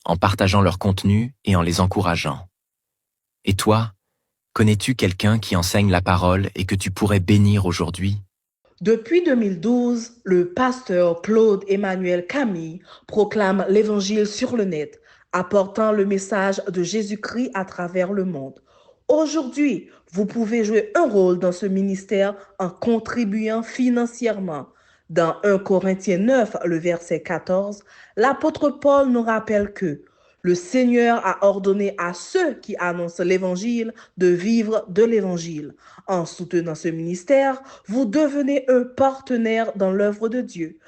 S2: en partageant leur contenu et en les encourageant. Et toi, connais-tu quelqu'un qui enseigne la parole et que tu pourrais bénir aujourd'hui?
S3: Depuis 2012, le pasteur Claude Emmanuel Camille proclame l'Évangile sur le net, apportant le message de Jésus-Christ à travers le monde. Aujourd'hui, vous pouvez jouer un rôle dans ce ministère en contribuant financièrement. Dans 1 Corinthiens 9, le verset 14, l'apôtre Paul nous rappelle que le Seigneur a ordonné à ceux qui annoncent l'Évangile de vivre de l'Évangile. En soutenant ce ministère, vous devenez un partenaire dans l'œuvre de Dieu.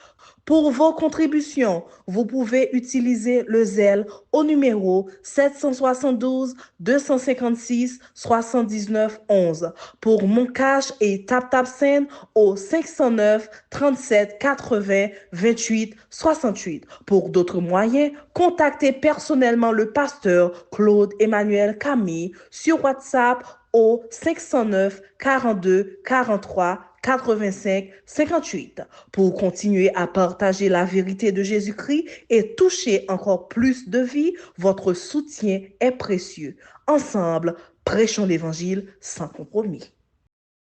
S3: Pour vos contributions, vous pouvez utiliser le zèle au numéro 772 256 79 11. Pour Moncash et TapTapSend au 509 37 80 28 68. Pour d'autres moyens, contactez personnellement le pasteur Claude Emmanuel Camille sur WhatsApp au 509 42 43 85 58 pour continuer à partager la vérité de Jésus-Christ et toucher encore plus de vies. Votre soutien est précieux. Ensemble, prêchons l'Évangile sans compromis.